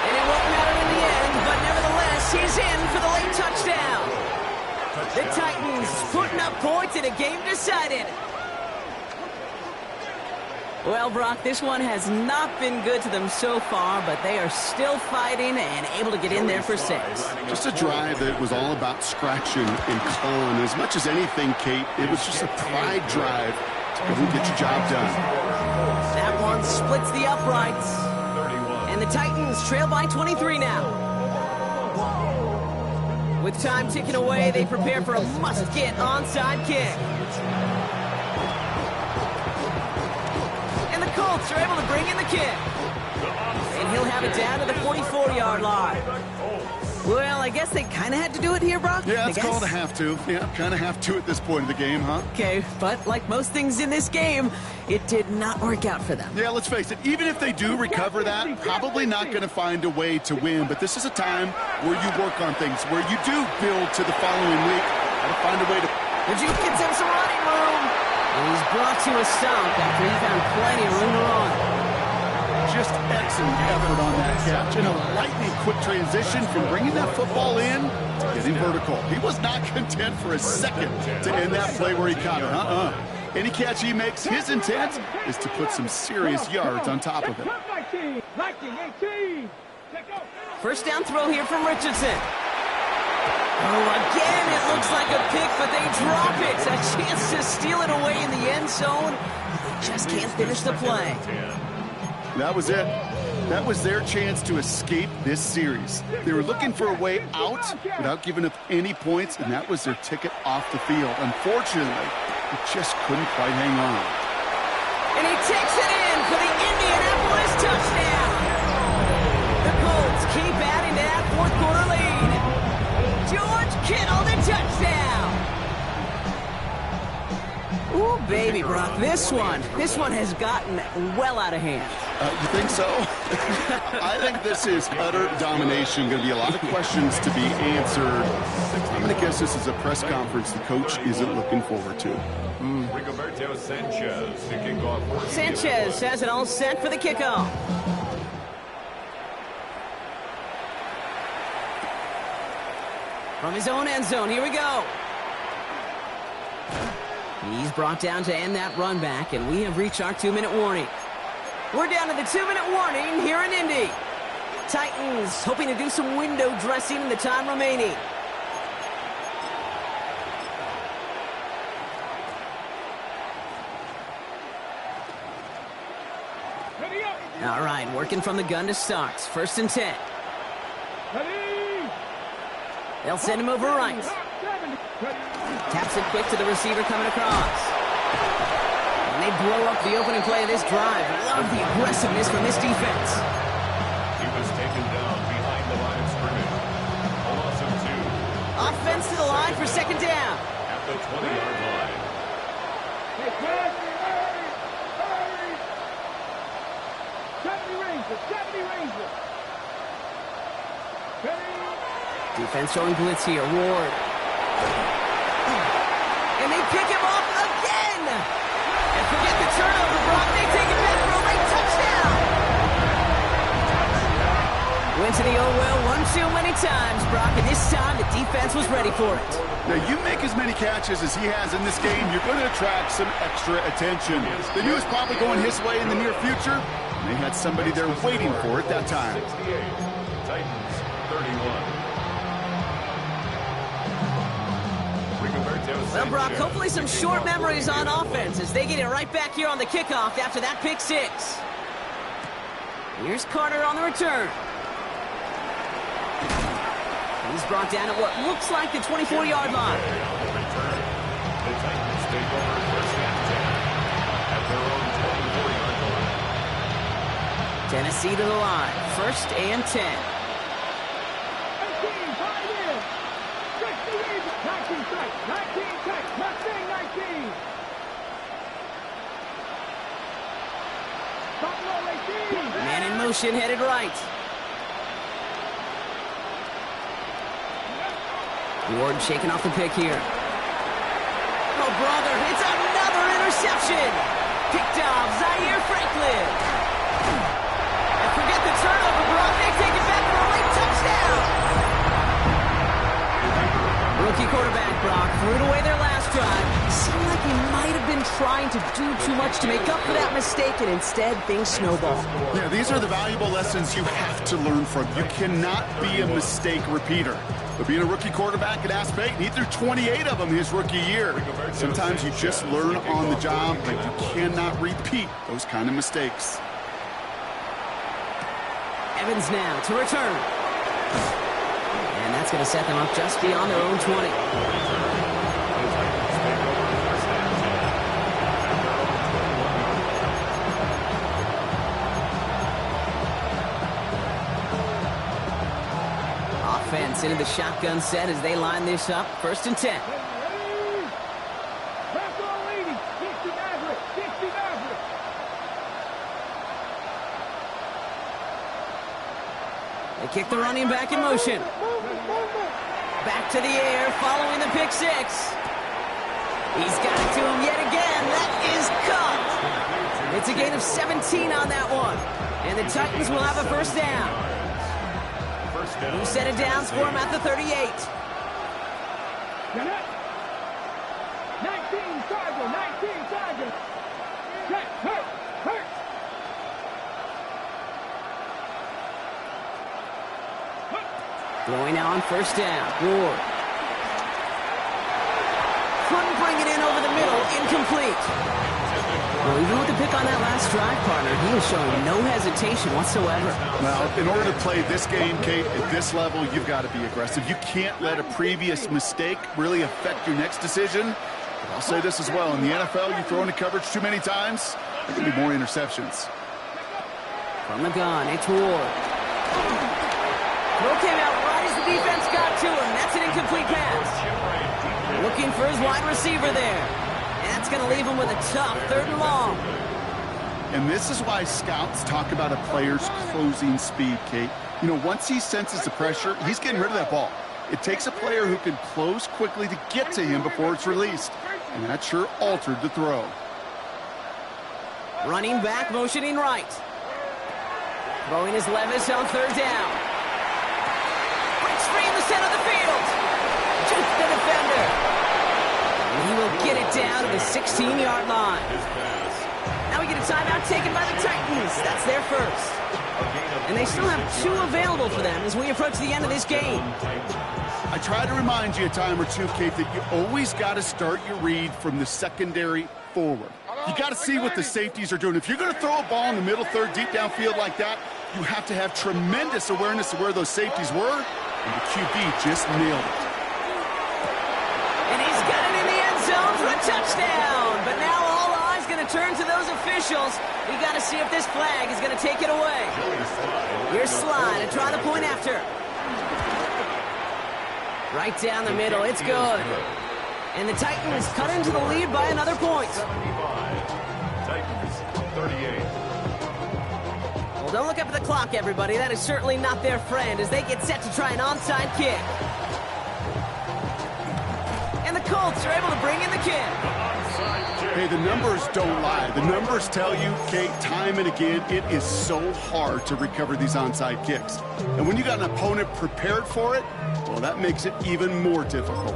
Speaker 1: And it won't matter in the end, but nevertheless, he's in for the late touchdown. The Titans putting up points in a game decided. Well, Brock, this one has not been good to them so far, but they are still fighting and able to get in there for 6.
Speaker 3: Just a drive that was all about scratching and clawing. As much as anything, Kate, it was just a pride drive to go and get your job done.
Speaker 1: That one splits the uprights. And the Titans trail by 23 now. With time ticking away, they prepare for a must-get onside kick. And the Colts are able to bring in the kick. And he'll have it down to the 44-yard line. Well, I guess they kind of had to do it here, Brock.
Speaker 3: Yeah, it's called a have to. Yeah, kind of have to at this point of the game, huh?
Speaker 1: Okay, but like most things in this game, it did not work out for them.
Speaker 3: Yeah, let's face it, even if they do recover that, probably not going to find a way to win. But this is a time where you work on things, where you do build to the following week. Got to find a way to...
Speaker 1: The Duke gets him some running room. And he's brought to a stop after he found plenty of room to run.
Speaker 3: Just excellent effort on that catch, and a lightning-quick transition from bringing that football in to getting vertical. He was not content for a second to end that play where he caught it. Any catch he makes, his intent is to put some serious yards on top of it.
Speaker 1: First down throw here from Richardson. Oh, again, it looks like a pick, but they drop it. A chance to steal it away in the end zone. They just can't finish the play.
Speaker 3: That was it. That was their chance to escape this series. They were looking for a way out without giving up any points, and that was their ticket off the field. Unfortunately, they just couldn't quite hang on.
Speaker 1: And he takes it in for the Indianapolis touchdown. The Colts keep adding to that fourth quarter lead. George Kittle, the touchdown. Ooh, baby, Brock, this one has gotten well out of hand.
Speaker 3: You think so? I think this is utter domination. Going to be a lot of questions to be answered. I'm going to guess this is a press conference the coach isn't looking forward to.
Speaker 1: Sanchez has it all set for the kickoff. From his own end zone, here we go. He's brought down to end that run back, and we have reached our 2-minute warning. We're down to the 2-minute warning here in Indy. Titans hoping to do some window dressing in the time remaining. All right, working from the gun to start. 1st and 10. They'll send him over right. Taps it quick to the receiver coming across. And they blow up the opening play of this drive. Love the aggressiveness from this defense.
Speaker 4: He was taken down behind the line of scrimmage. A loss of 2.
Speaker 1: Offense to the line for 2nd down.
Speaker 4: At the 20-yard line.
Speaker 1: Defense showing blitz here. Ward. And they pick him off again. And forget the turnover, Brock. They take it back for a late touchdown. Went to the oh well one too many times, Brock. And this time the defense was ready for it.
Speaker 3: Now, you make as many catches as he has in this game, you're going to attract some extra attention. They knew it was probably going his way in the near future. And they had somebody there waiting for it that time.
Speaker 4: 68. Titans 31.
Speaker 1: Well, Brock, hopefully some short memories on offense as they get it right back here on the kickoff after that pick 6. Here's Carter on the return. He's brought down at what looks like the 24-yard line.
Speaker 4: The Titans take over 1st and 10 at their own 24-yard line.
Speaker 1: Tennessee to the line. 1st and 10. Man in motion, headed right. Ward shaking off the pick here. Oh, brother, it's another interception. Picked off Zaire Franklin. And forget the turnover, Brock. They take it back for a late touchdown. Rookie quarterback, Brock, threw it away their last drive. Seemed like he might have been trying to do too much to make up for that mistake, and instead things snowballed.
Speaker 3: Yeah, these are the valuable lessons you have to learn from. You cannot be a mistake repeater. But being a rookie quarterback at App State, he threw 28 of them his rookie year. Sometimes you just learn on the job, but you cannot repeat those kind of mistakes.
Speaker 1: Evans now to return. And that's going to set them up just beyond their own 20. Offense into the shotgun set as they line this up. 1st and 10. They kick the running back in motion. Back to the air following the pick 6. He's got it to him yet again. That is caught. It's a gain of 17 on that one. And the Titans will have a 1st down. New set of downs for him at the 38.
Speaker 2: 19, Sergeant, 19, Sergeant. Hurt.
Speaker 1: Throwing now on 1st down. Ward. Couldn't bring it in over the middle. Incomplete. Well, even with the pick on that last drive, partner, he is showing no hesitation whatsoever.
Speaker 3: Well, in order to play this game, Kate, at this level, you've got to be aggressive. You can't let a previous mistake really affect your next decision. But I'll say this as well. In the NFL, you throw into coverage too many times, there can be more interceptions.
Speaker 1: From the gun, it's Ward. Throw came out right as the defense got to him. That's an incomplete pass. Looking for his wide receiver there. That's going to leave him with a tough 3rd and long.
Speaker 3: And this is why scouts talk about a player's closing speed, Kate. You know, once he senses the pressure, he's getting rid of that ball. It takes a player who can close quickly to get to him before it's released. And that sure altered the throw.
Speaker 1: Running back, motioning right. Throwing his Levis on 3rd down. Breaks free in the center of the field. Jukes the defender. He will get it down to the 16-yard line. Now we get a timeout taken by the Titans. That's their 1st. And they still have 2 available for them as we approach the end of this game.
Speaker 3: I try to remind you a time or two, Kate, that you always got to start your read from the secondary forward. You got to see what the safeties are doing. If you're going to throw a ball in the middle third, deep downfield like that, you have to have tremendous awareness of where those safeties were, and the QB just nailed it.
Speaker 1: And he's got it in the end zone for a touchdown. But now all eyes going to turn to those officials. We got to see if this flag is going to take it away. Here's Slide to try the point after. Right down the middle, it's good. And the Titans cut into the lead by another point.
Speaker 4: 75. Titans 38.
Speaker 1: Well, don't look up at the clock, everybody. That is certainly not their friend as they get set to try an onside kick. And the Colts are able to bring in the kick.
Speaker 3: Hey, the numbers don't lie. The numbers tell you, Kate, time and again, it is so hard to recover these onside kicks. And when you got an opponent prepared for it, well, that makes it even more difficult.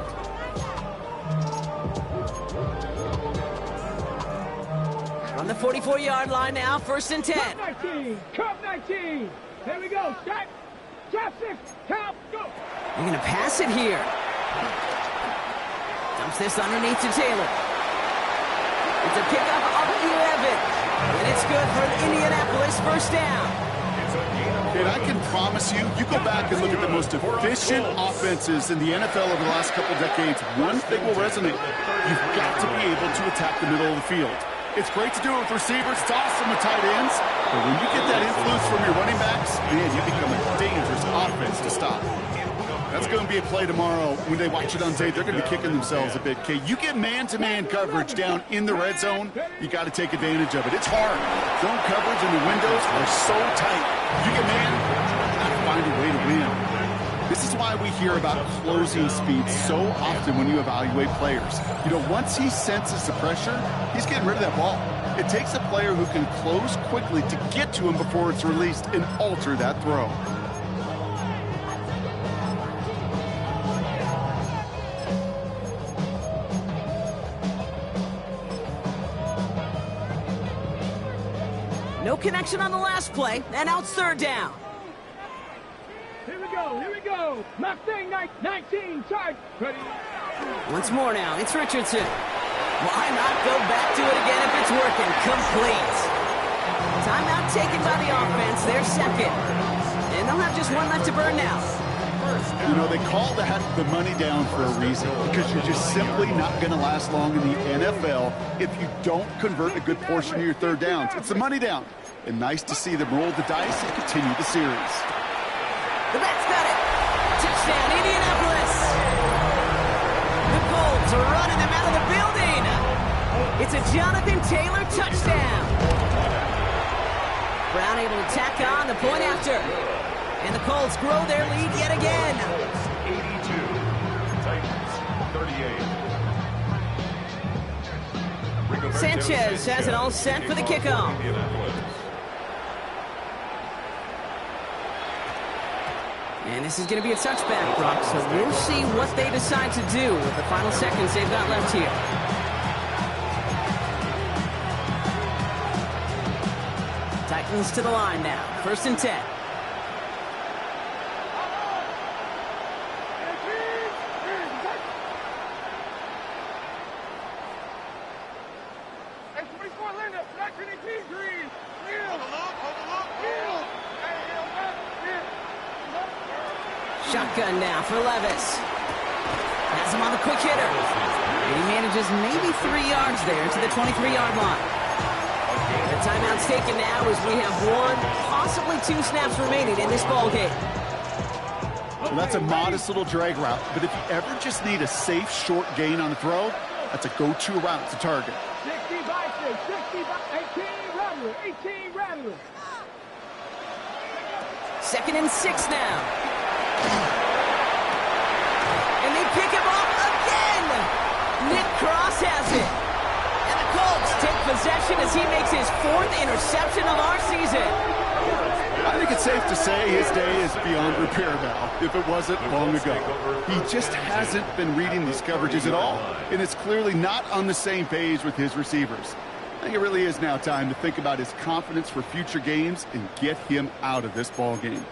Speaker 1: On the 44-yard line now, 1st and 10.
Speaker 2: Cup 19, Cup 19. Here we go. Start. Drop 6. Count. Go.
Speaker 1: They're going to pass it here. Dumps this underneath to Taylor. It's a pickup up 11. And it's good for an Indianapolis 1st down.
Speaker 3: And I can promise you, you go back and look at the most efficient offenses in the NFL over the last couple decades, one thing will resonate. You've got to be able to attack the middle of the field. It's great to do it with receivers. It's awesome with tight ends. But when you get that influence from your running backs, man, you become a dangerous offense to stop. That's going to be a play tomorrow. When they watch it on tape, they're going to be kicking themselves a bit. Okay, you get man-to-man coverage down in the red zone, you got to take advantage of it. It's hard. Zone coverage and the windows are so tight. You get man, you got to find a way to win. This is why we hear about closing speed so often when you evaluate players. You know, once he senses the pressure, he's getting rid of that ball. It takes a player who can close quickly to get to him before it's released and alter that throw.
Speaker 1: No connection on the last play, and now it's 3rd down.
Speaker 2: Here we go. Here we go. Mustang 19. Charge. Ready.
Speaker 1: Once more now, it's Richardson. Why not go back to it again if it's working? Complete. Timeout taken by the offense. They're second. And they'll have just one left to burn now.
Speaker 3: You know, they call that the money down for a reason, because you're just simply not going to last long in the NFL if you don't convert a good portion of your 3rd downs. It's the money down. And nice to see them roll the dice and continue the series.
Speaker 1: The Bats got it. Touchdown, Indianapolis. The Colts are running them out of the building. It's a Jonathan Taylor touchdown. Brown able to tack on the point after. And the Colts grow their lead yet again.
Speaker 4: 82. Titans 38.
Speaker 1: Sanchez has it all set for the kickoff. And this is going to be a touchback, Brock, so we'll see what they decide to do with the final seconds they've got left here. Titans to the line now. 1st and 10. Shotgun now for Levis. Has him on the quick hitter. And he manages maybe 3 yards there to the 23-yard line. The timeout's taken now as we have 1, possibly 2 snaps remaining in this ball game.
Speaker 3: Well, that's a modest little drag route, but if you ever just need a safe, short gain on the throw, that's a go-to route to target.
Speaker 2: 60 by 6, 60 by 18 Rattler.
Speaker 1: 2nd and 6 now. And they pick him up again. Nick Cross has it. And the Colts take possession as he makes his 4th interception of our season.
Speaker 3: I think it's safe to say his day is beyond repair now, if it wasn't long ago. He just hasn't been reading these coverages at all, and it's clearly not on the same page with his receivers. I think it really is now time to think about his confidence for future games and get him out of this ball game.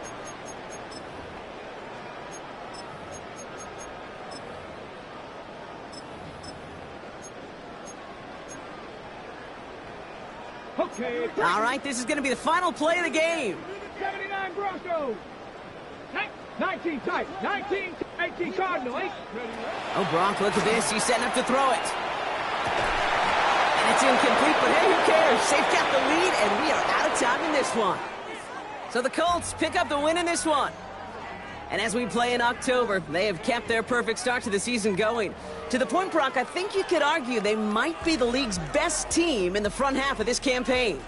Speaker 2: Okay.
Speaker 1: All right, this is going to be the final play of the game.
Speaker 2: 79 Broncos. 19 Titans. 19, 18 Cardinals.
Speaker 1: Oh, Gronk, look at this. He's setting up to throw it. And it's incomplete, but hey, who cares? They've got the lead, and we are out of time in this one. So the Colts pick up the win in this one. And as we play in October, they have kept their perfect start to the season going. To the point, Brock, I think you could argue they might be the league's best team in the front half of this campaign.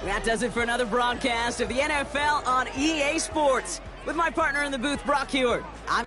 Speaker 1: That does it for another broadcast of the NFL on EA Sports. With my partner in the booth, Brock Heward. I'm